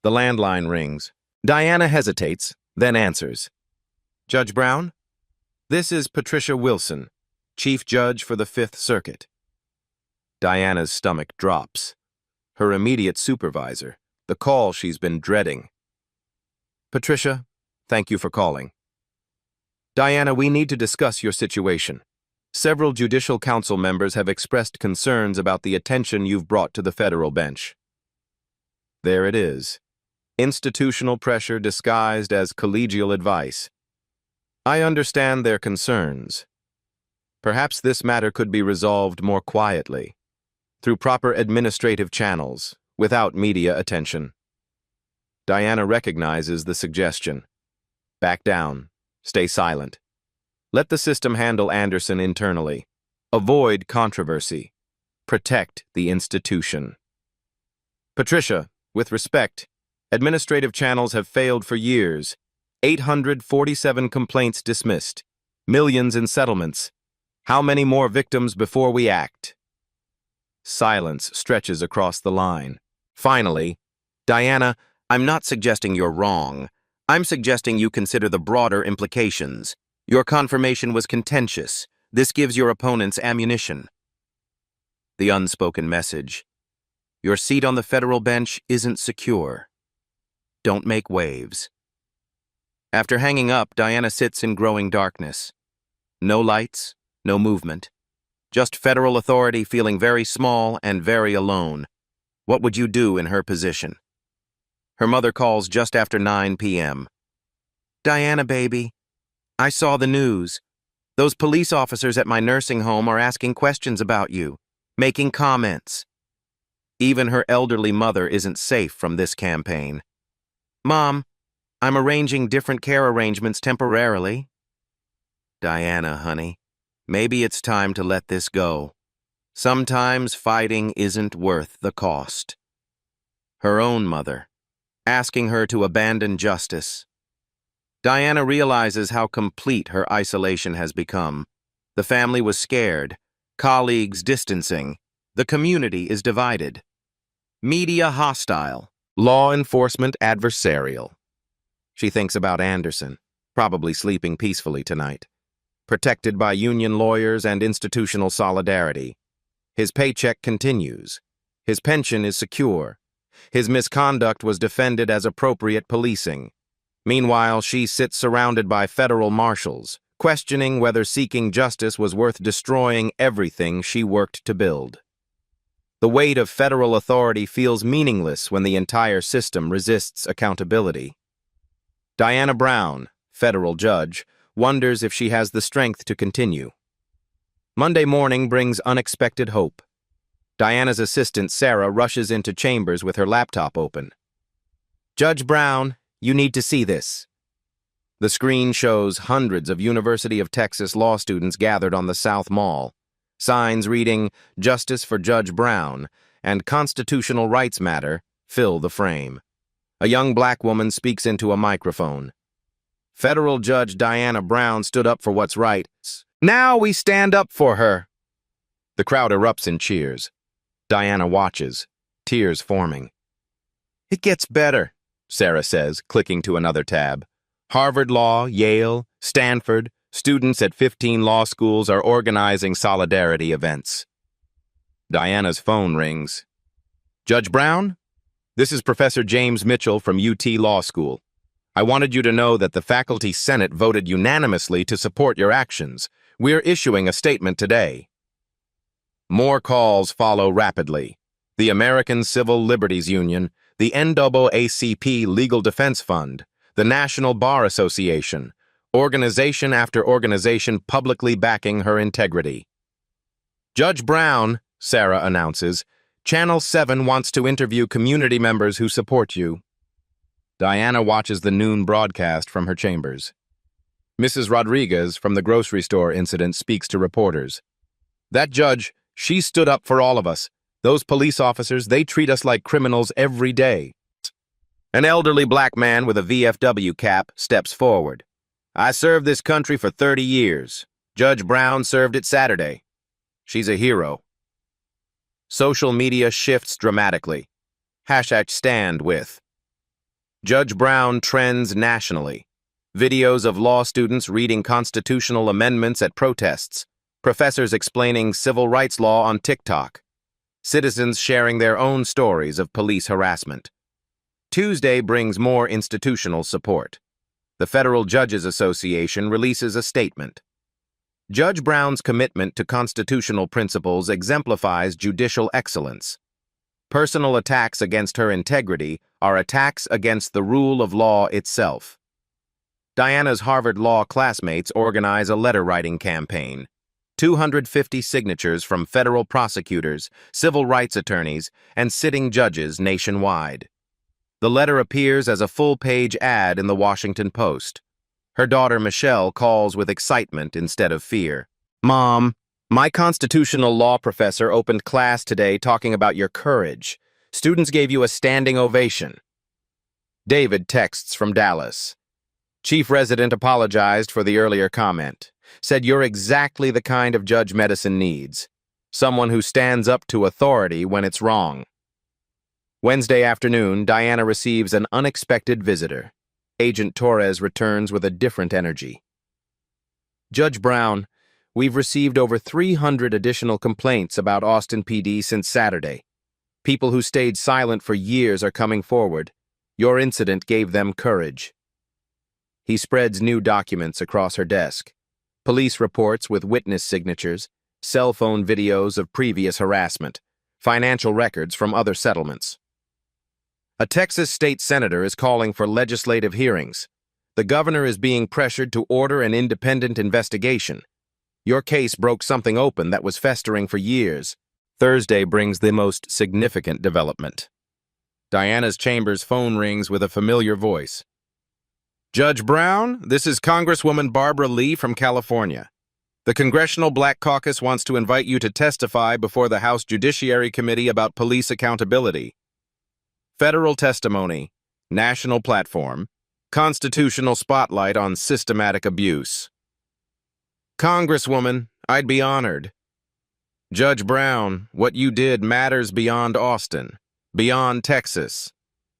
The landline rings. Diana hesitates, then answers. Judge Brown? This is Patricia Wilson, Chief Judge for the Fifth Circuit. Diana's stomach drops. Her immediate supervisor, the call she's been dreading. Patricia, thank you for calling. Diana, we need to discuss your situation. Several Judicial Council members have expressed concerns about the attention you've brought to the federal bench. There it is. Institutional pressure disguised as collegial advice. I understand their concerns. Perhaps this matter could be resolved more quietly, through proper administrative channels, without media attention. Diana recognizes the suggestion. Back down. Stay silent. Let the system handle Anderson internally. Avoid controversy. Protect the institution. Patricia, with respect, administrative channels have failed for years. 847 complaints dismissed. Millions in settlements. How many more victims before we act? Silence stretches across the line. Finally, Diana, I'm not suggesting you're wrong. I'm suggesting you consider the broader implications. Your confirmation was contentious. This gives your opponents ammunition. The unspoken message. Your seat on the federal bench isn't secure. Don't make waves. After hanging up, Diana sits in growing darkness. No lights, no movement. Just federal authority feeling very small and very alone. What would you do in her position? Her mother calls just after 9 p.m. Diana, baby, I saw the news. Those police officers at my nursing home are asking questions about you, making comments. Even her elderly mother isn't safe from this campaign. Mom, I'm arranging different care arrangements temporarily. Diana, honey, maybe it's time to let this go. Sometimes fighting isn't worth the cost. Her own mother, asking her to abandon justice. Diana realizes how complete her isolation has become. The family was scared, colleagues distancing, the community is divided. Media hostile, law enforcement adversarial. She thinks about Anderson, probably sleeping peacefully tonight. Protected by union lawyers and institutional solidarity. His paycheck continues. His pension is secure. His misconduct was defended as appropriate policing. Meanwhile, she sits surrounded by federal marshals, questioning whether seeking justice was worth destroying everything she worked to build. The weight of federal authority feels meaningless when the entire system resists accountability. Diana Brown, federal judge, wonders if she has the strength to continue. Monday morning brings unexpected hope. Diana's assistant, Sarah, rushes into chambers with her laptop open. Judge Brown, you need to see this. The screen shows hundreds of University of Texas law students gathered on the South Mall. Signs reading, "Justice for Judge Brown" and "Constitutional Rights Matter" fill the frame. A young black woman speaks into a microphone. Federal Judge Diana Brown stood up for what's right. Now we stand up for her. The crowd erupts in cheers. Diana watches, tears forming. It gets better, Sarah says, clicking to another tab. Harvard Law, Yale, Stanford, students at 15 law schools are organizing solidarity events. Diana's phone rings. Judge Brown? This is Professor James Mitchell from UT Law School. I wanted you to know that the Faculty Senate voted unanimously to support your actions. We're issuing a statement today. More calls follow rapidly. The American Civil Liberties Union, the NAACP Legal Defense Fund, the National Bar Association, organization after organization publicly backing her integrity. Judge Brown, Sarah announces, Channel 7 wants to interview community members who support you. Diana watches the noon broadcast from her chambers. Mrs. Rodriguez from the grocery store incident speaks to reporters. That judge, she stood up for all of us. Those police officers, they treat us like criminals every day. An elderly black man with a VFW cap steps forward. I served this country for 30 years. Judge Brown served it Saturday. She's a hero. Social media shifts dramatically. #StandWith. Judge Brown trends nationally. Videos of law students reading constitutional amendments at protests. Professors explaining civil rights law on TikTok. Citizens sharing their own stories of police harassment. Tuesday brings more institutional support. The Federal Judges Association releases a statement. Judge Brown's commitment to constitutional principles exemplifies judicial excellence. Personal attacks against her integrity are attacks against the rule of law itself. Diana's Harvard Law classmates organize a letter-writing campaign. 250 signatures from federal prosecutors, civil rights attorneys, and sitting judges nationwide. The letter appears as a full-page ad in the Washington Post. Her daughter Michelle calls with excitement instead of fear. Mom, my constitutional law professor opened class today talking about your courage. Students gave you a standing ovation. David texts from Dallas. Chief Resident apologized for the earlier comment. Said you're exactly the kind of judge medicine needs. Someone who stands up to authority when it's wrong. Wednesday afternoon, Diana receives an unexpected visitor. Agent Torres returns with a different energy. Judge Brown, we've received over 300 additional complaints about Austin PD since Saturday. People who stayed silent for years are coming forward. Your incident gave them courage. He spreads new documents across her desk. Police reports with witness signatures, cell phone videos of previous harassment, financial records from other settlements. A Texas state senator is calling for legislative hearings. The governor is being pressured to order an independent investigation. Your case broke something open that was festering for years. Thursday brings the most significant development. Diana's chamber's phone rings with a familiar voice. Judge Brown, this is Congresswoman Barbara Lee from California. The Congressional Black Caucus wants to invite you to testify before the House Judiciary Committee about police accountability. Federal testimony, national platform, constitutional spotlight on systematic abuse. Congresswoman, I'd be honored. Judge Brown, what you did matters beyond Austin, beyond Texas.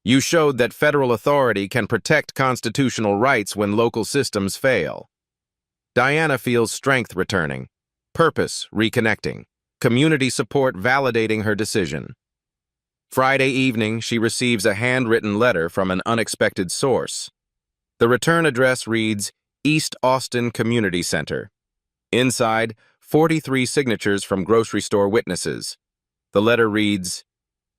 You showed that federal authority can protect constitutional rights when local systems fail. Diana feels strength returning, purpose reconnecting, community support validating her decision. Friday evening, she receives a handwritten letter from an unexpected source. The return address reads, East Austin Community Center. Inside, 43 signatures from grocery store witnesses. The letter reads,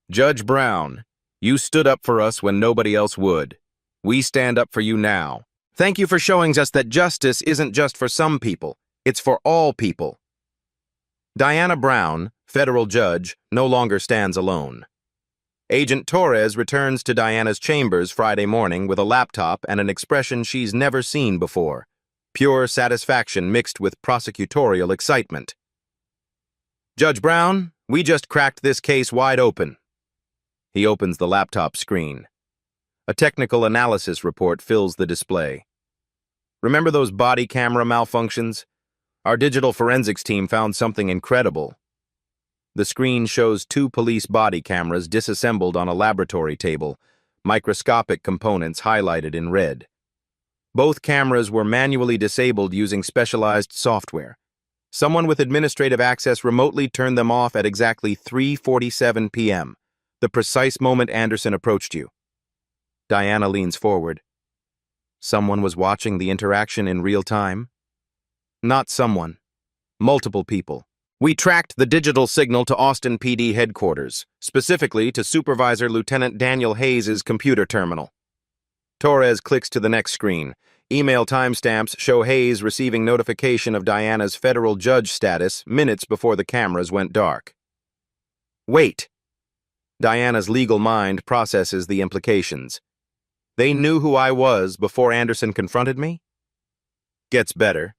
Judge Brown, you stood up for us when nobody else would. We stand up for you now. Thank you for showing us that justice isn't just for some people, it's for all people. Diana Brown, federal judge, no longer stands alone. Agent Torres returns to Diana's chambers Friday morning with a laptop and an expression she's never seen before. Pure satisfaction mixed with prosecutorial excitement. "Judge Brown, we just cracked this case wide open." He opens the laptop screen. A technical analysis report fills the display. "Remember those body camera malfunctions? Our digital forensics team found something incredible." The screen shows 2 police body cameras disassembled on a laboratory table, microscopic components highlighted in red. Both cameras were manually disabled using specialized software. Someone with administrative access remotely turned them off at exactly 3:47 p.m., the precise moment Anderson approached you. Diana leans forward. Someone was watching the interaction in real time? Not someone. Multiple people. "We tracked the digital signal to Austin PD headquarters, specifically to Supervisor Lieutenant Daniel Hayes' computer terminal." Torres clicks to the next screen. Email timestamps show Hayes receiving notification of Diana's federal judge status minutes before the cameras went dark. Wait. Diana's legal mind processes the implications. They knew who I was before Anderson confronted me? Gets better.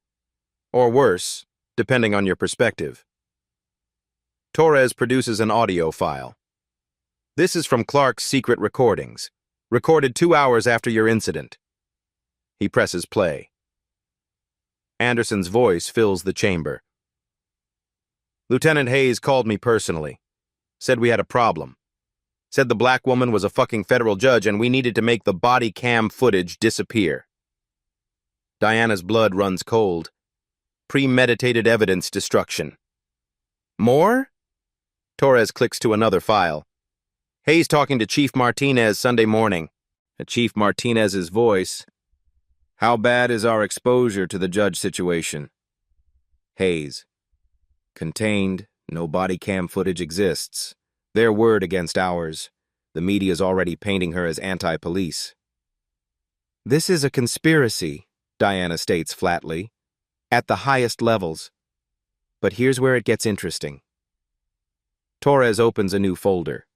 Or worse, depending on your perspective. Torres produces an audio file. "This is from Clark's secret recordings, recorded 2 hours after your incident." He presses play. Anderson's voice fills the chamber. "Lieutenant Hayes called me personally. Said we had a problem. Said the black woman was a fucking federal judge and we needed to make the body cam footage disappear." Diana's blood runs cold. Premeditated evidence destruction. "More?" Torres clicks to another file. "Hayes talking to Chief Martinez Sunday morning." Chief Martinez's voice. "How bad is our exposure to the judge situation?" Hayes. "Contained, no body cam footage exists. Their word against ours. The media's already painting her as anti-police." "This is a conspiracy," Diana states flatly, "at the highest levels. But here's where it gets interesting." Torres opens a new folder.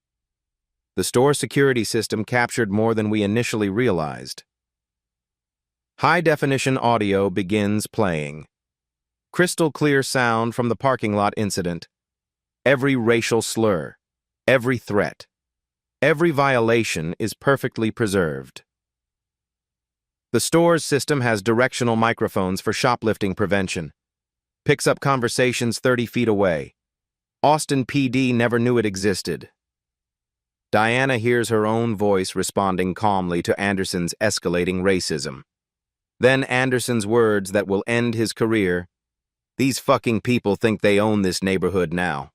The store security system captured more than we initially realized. High-definition audio begins playing. Crystal clear sound from the parking lot incident. Every racial slur, every threat, every violation is perfectly preserved. The store's system has directional microphones for shoplifting prevention. Picks up conversations 30 feet away. Austin PD never knew it existed. Diana hears her own voice responding calmly to Anderson's escalating racism. Then Anderson's words that will end his career. "These fucking people think they own this neighborhood now.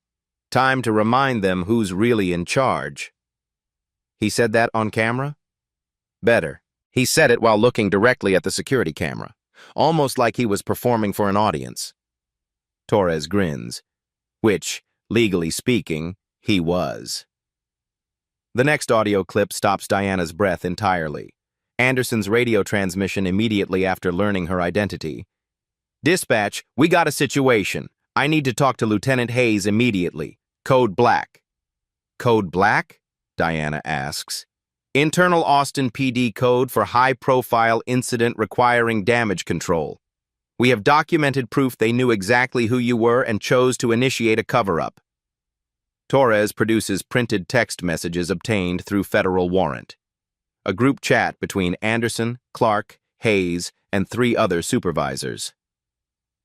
Time to remind them who's really in charge." He said that on camera? Better. He said it while looking directly at the security camera, almost like he was performing for an audience. Torres grins, which, legally speaking, he was. The next audio clip stops Diana's breath entirely. Anderson's radio transmission immediately after learning her identity. "Dispatch, we got a situation. I need to talk to Lieutenant Hayes immediately. Code Black." "Code Black?" Diana asks. "Internal Austin PD code for high-profile incident requiring damage control. We have documented proof they knew exactly who you were and chose to initiate a cover-up." Torres produces printed text messages obtained through federal warrant. A group chat between Anderson, Clark, Hayes, and 3 other supervisors.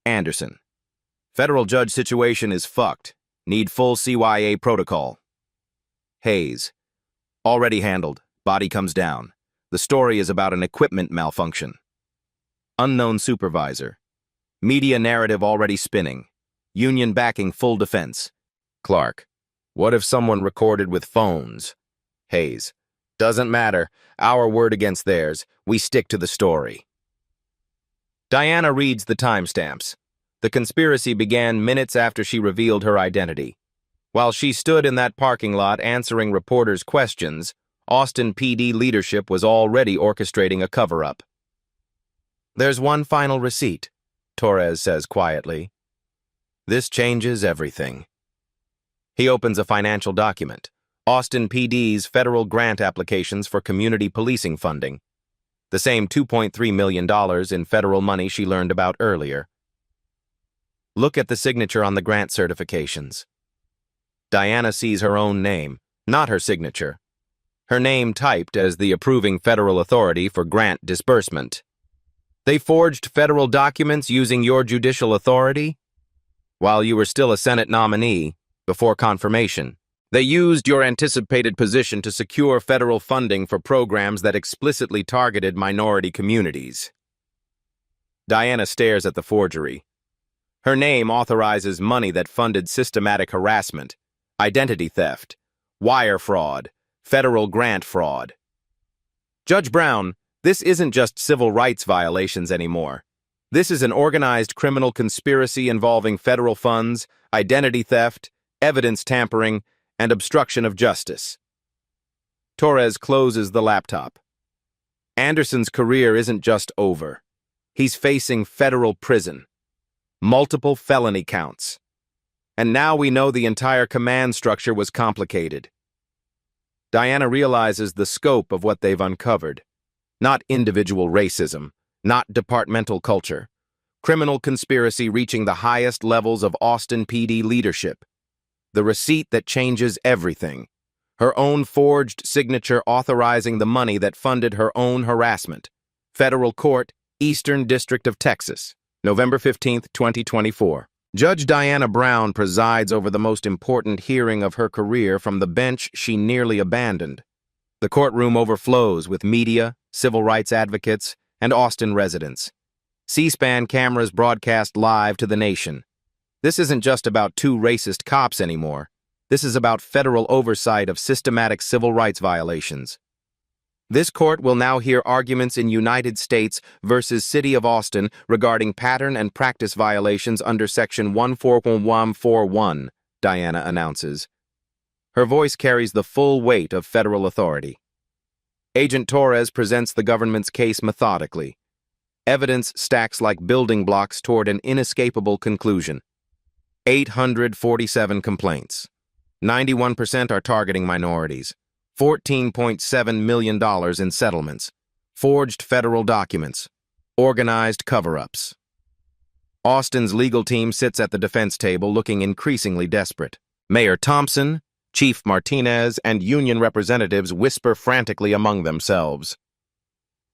Anderson. "Federal judge situation is fucked. Need full CYA protocol." Hayes. "Already handled. Body comes down. The story is about an equipment malfunction." Unknown supervisor. "Media narrative already spinning. Union backing full defense." Clark. "What if someone recorded with phones?" Hayes. "Doesn't matter. Our word against theirs. We stick to the story." Diana reads the timestamps. The conspiracy began minutes after she revealed her identity. While she stood in that parking lot answering reporters' questions, Austin PD leadership was already orchestrating a cover-up. "There's one final receipt," Torres says quietly. "This changes everything." He opens a financial document, Austin PD's federal grant applications for community policing funding, the same $2.3 million in federal money she learned about earlier. Look at the signature on the grant certifications. Diana sees her own name, not her signature. Her name typed as the approving federal authority for grant disbursement. They forged federal documents using your judicial authority while you were still a Senate nominee before confirmation. They used your anticipated position to secure federal funding for programs that explicitly targeted minority communities. Diana stares at the forgery. Her name authorizes money that funded systematic harassment, identity theft, wire fraud, federal grant fraud. Judge Brown, this isn't just civil rights violations anymore. This is an organized criminal conspiracy involving federal funds, identity theft, evidence tampering, and obstruction of justice. Torres closes the laptop. Anderson's career isn't just over. He's facing federal prison, multiple felony counts. And now we know the entire command structure was complicated. Diana realizes the scope of what they've uncovered. Not individual racism, not departmental culture. Criminal conspiracy reaching the highest levels of Austin PD leadership. The receipt that changes everything. Her own forged signature authorizing the money that funded her own harassment. Federal Court, Eastern District of Texas, November 15, 2024. Judge Diana Brown presides over the most important hearing of her career from the bench she nearly abandoned. The courtroom overflows with media, civil rights advocates, and Austin residents. C-SPAN cameras broadcast live to the nation. This isn't just about two racist cops anymore. This is about federal oversight of systematic civil rights violations. This court will now hear arguments in United States versus City of Austin regarding pattern and practice violations under Section 141141, Diana announces. Her voice carries the full weight of federal authority. Agent Torres presents the government's case methodically. Evidence stacks like building blocks toward an inescapable conclusion. 847 complaints. 91% are targeting minorities. $14.7 million in settlements. Forged federal documents. Organized cover-ups. Austin's legal team sits at the defense table looking increasingly desperate. Mayor Thompson, Chief Martinez, and union representatives whisper frantically among themselves.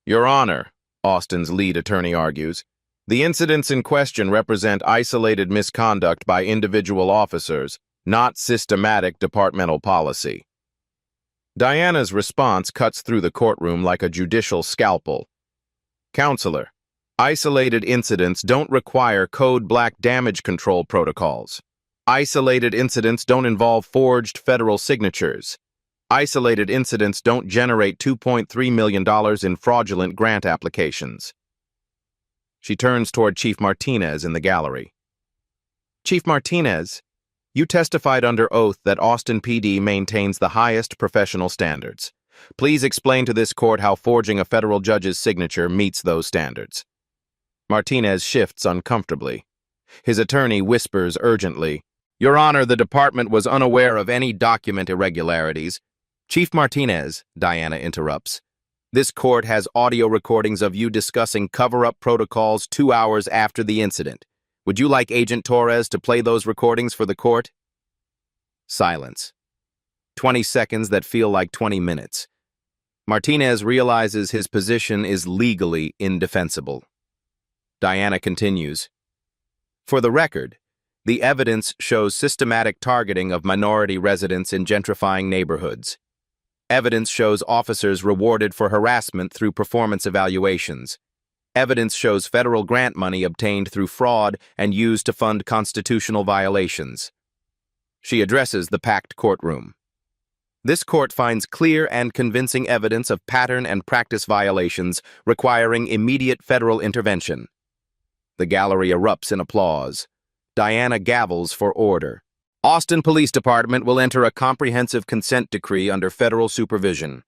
Your Honor, Austin's lead attorney argues, the incidents in question represent isolated misconduct by individual officers, not systematic departmental policy. Diana's response cuts through the courtroom like a judicial scalpel. Counselor, isolated incidents don't require code black damage control protocols. Isolated incidents don't involve forged federal signatures. Isolated incidents don't generate $2.3 million in fraudulent grant applications. She turns toward Chief Martinez in the gallery. Chief Martinez, you testified under oath that Austin PD maintains the highest professional standards. Please explain to this court how forging a federal judge's signature meets those standards. Martinez shifts uncomfortably. His attorney whispers urgently, Your Honor, the department was unaware of any document irregularities. Chief Martinez, Diana interrupts. This court has audio recordings of you discussing cover-up protocols 2 hours after the incident. Would you like Agent Torres to play those recordings for the court? Silence. 20 seconds that feel like 20 minutes. Martinez realizes his position is legally indefensible. Diana continues. For the record, the evidence shows systematic targeting of minority residents in gentrifying neighborhoods. Evidence shows officers rewarded for harassment through performance evaluations. Evidence shows federal grant money obtained through fraud and used to fund constitutional violations. She addresses the packed courtroom. This court finds clear and convincing evidence of pattern and practice violations requiring immediate federal intervention. The gallery erupts in applause. Diana gavels for order. Austin Police Department will enter a comprehensive consent decree under federal supervision.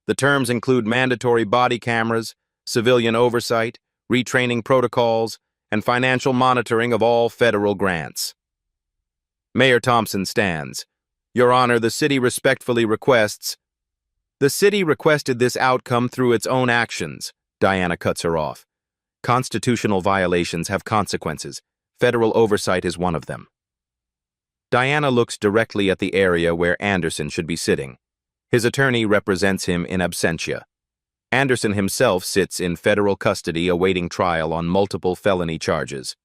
The terms include mandatory body cameras, civilian oversight, retraining protocols, and financial monitoring of all federal grants. Mayor Thompson stands. Your Honor, the city respectfully requests. The city requested this outcome through its own actions. Diana cuts her off. Constitutional violations have consequences. Federal oversight is one of them. Diana looks directly at the area where Anderson should be sitting. His attorney represents him in absentia. Anderson himself sits in federal custody awaiting trial on multiple felony charges.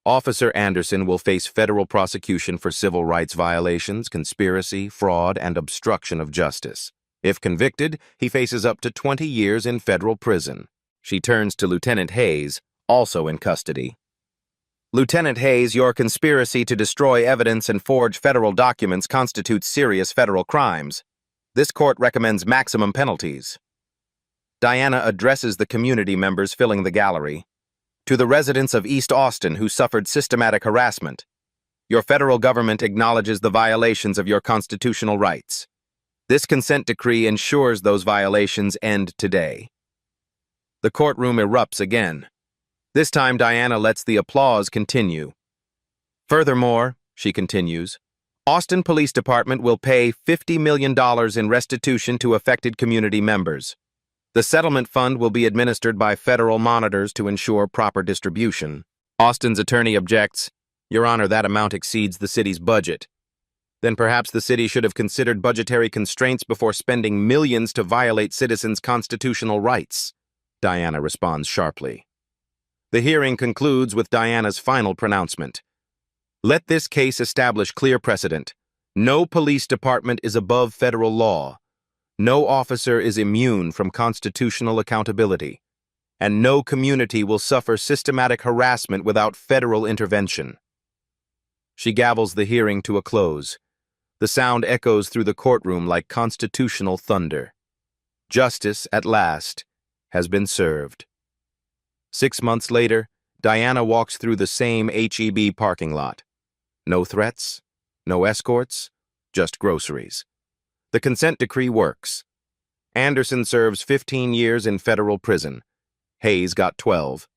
Officer Anderson will face federal prosecution for civil rights violations, conspiracy, fraud, and obstruction of justice. If convicted, he faces up to 20 years in federal prison. She turns to Lieutenant Hayes, also in custody. Lieutenant Hayes, your conspiracy to destroy evidence and forge federal documents constitutes serious federal crimes. This court recommends maximum penalties. Diana addresses the community members filling the gallery. To the residents of East Austin who suffered systematic harassment, your federal government acknowledges the violations of your constitutional rights. This consent decree ensures those violations end today. The courtroom erupts again. This time Diana lets the applause continue. Furthermore, she continues, Austin Police Department will pay $50 million in restitution to affected community members. The settlement fund will be administered by federal monitors to ensure proper distribution. Austin's attorney objects, Your Honor, that amount exceeds the city's budget. Then perhaps the city should have considered budgetary constraints before spending millions to violate citizens' constitutional rights. Diana responds sharply. The hearing concludes with Diana's final pronouncement. Let this case establish clear precedent. No police department is above federal law. No officer is immune from constitutional accountability, and no community will suffer systematic harassment without federal intervention. She gavels the hearing to a close. The sound echoes through the courtroom like constitutional thunder. Justice, at last, has been served. 6 months later, Diana walks through the same H-E-B parking lot. No threats, no escorts, just groceries. The consent decree works. Anderson serves 15 years in federal prison. Hayes got 12.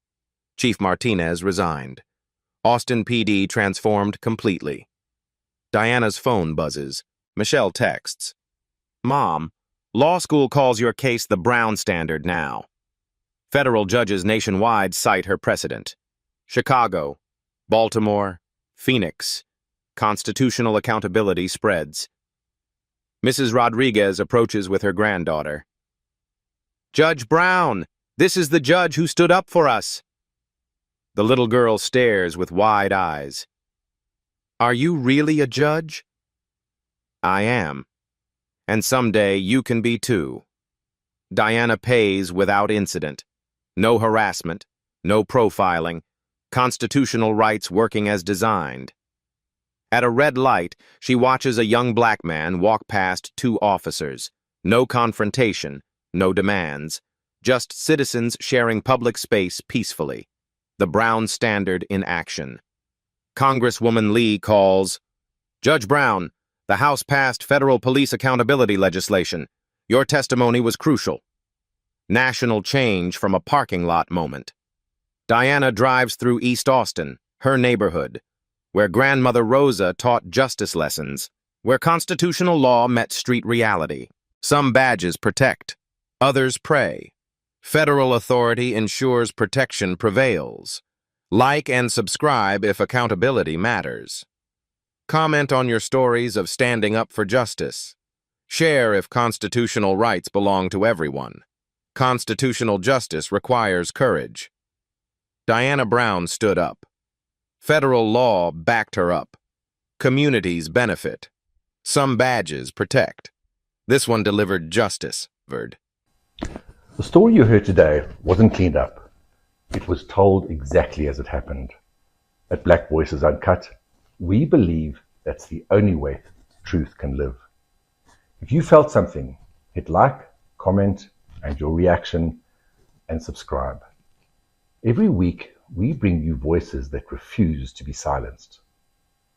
Chief Martinez resigned. Austin PD transformed completely. Diana's phone buzzes. Michelle texts. Mom, law school calls your case the Brown Standard now. Federal judges nationwide cite her precedent. Chicago, Baltimore, Phoenix. Constitutional accountability spreads. Mrs. Rodriguez approaches with her granddaughter. Judge Brown, this is the judge who stood up for us. The little girl stares with wide eyes. Are you really a judge? I am. And someday you can be too. Diana pays without incident. No harassment, no profiling, constitutional rights working as designed. At a red light, she watches a young black man walk past 2 officers. No confrontation, no demands, just citizens sharing public space peacefully. The Brown Standard in action. Congresswoman Lee calls, Judge Brown, the House passed federal police accountability legislation. Your testimony was crucial. National change from a parking lot moment. Diana drives through East Austin, her neighborhood, where grandmother Rosa taught justice lessons, where constitutional law met street reality. Some badges protect, others prey. Federal authority ensures protection prevails. Like and subscribe if accountability matters. Comment on your stories of standing up for justice. Share if constitutional rights belong to everyone. Constitutional justice requires courage. Diana Brown stood up. Federal law backed her up. Communities benefit. Some badges protect. This one delivered justice. The story you heard today wasn't cleaned up. It was told exactly as it happened. At Black Voices Uncut, we believe that's the only way truth can live. If you felt something, hit like, comment, and your reaction, and subscribe. Every week, we bring you voices that refuse to be silenced.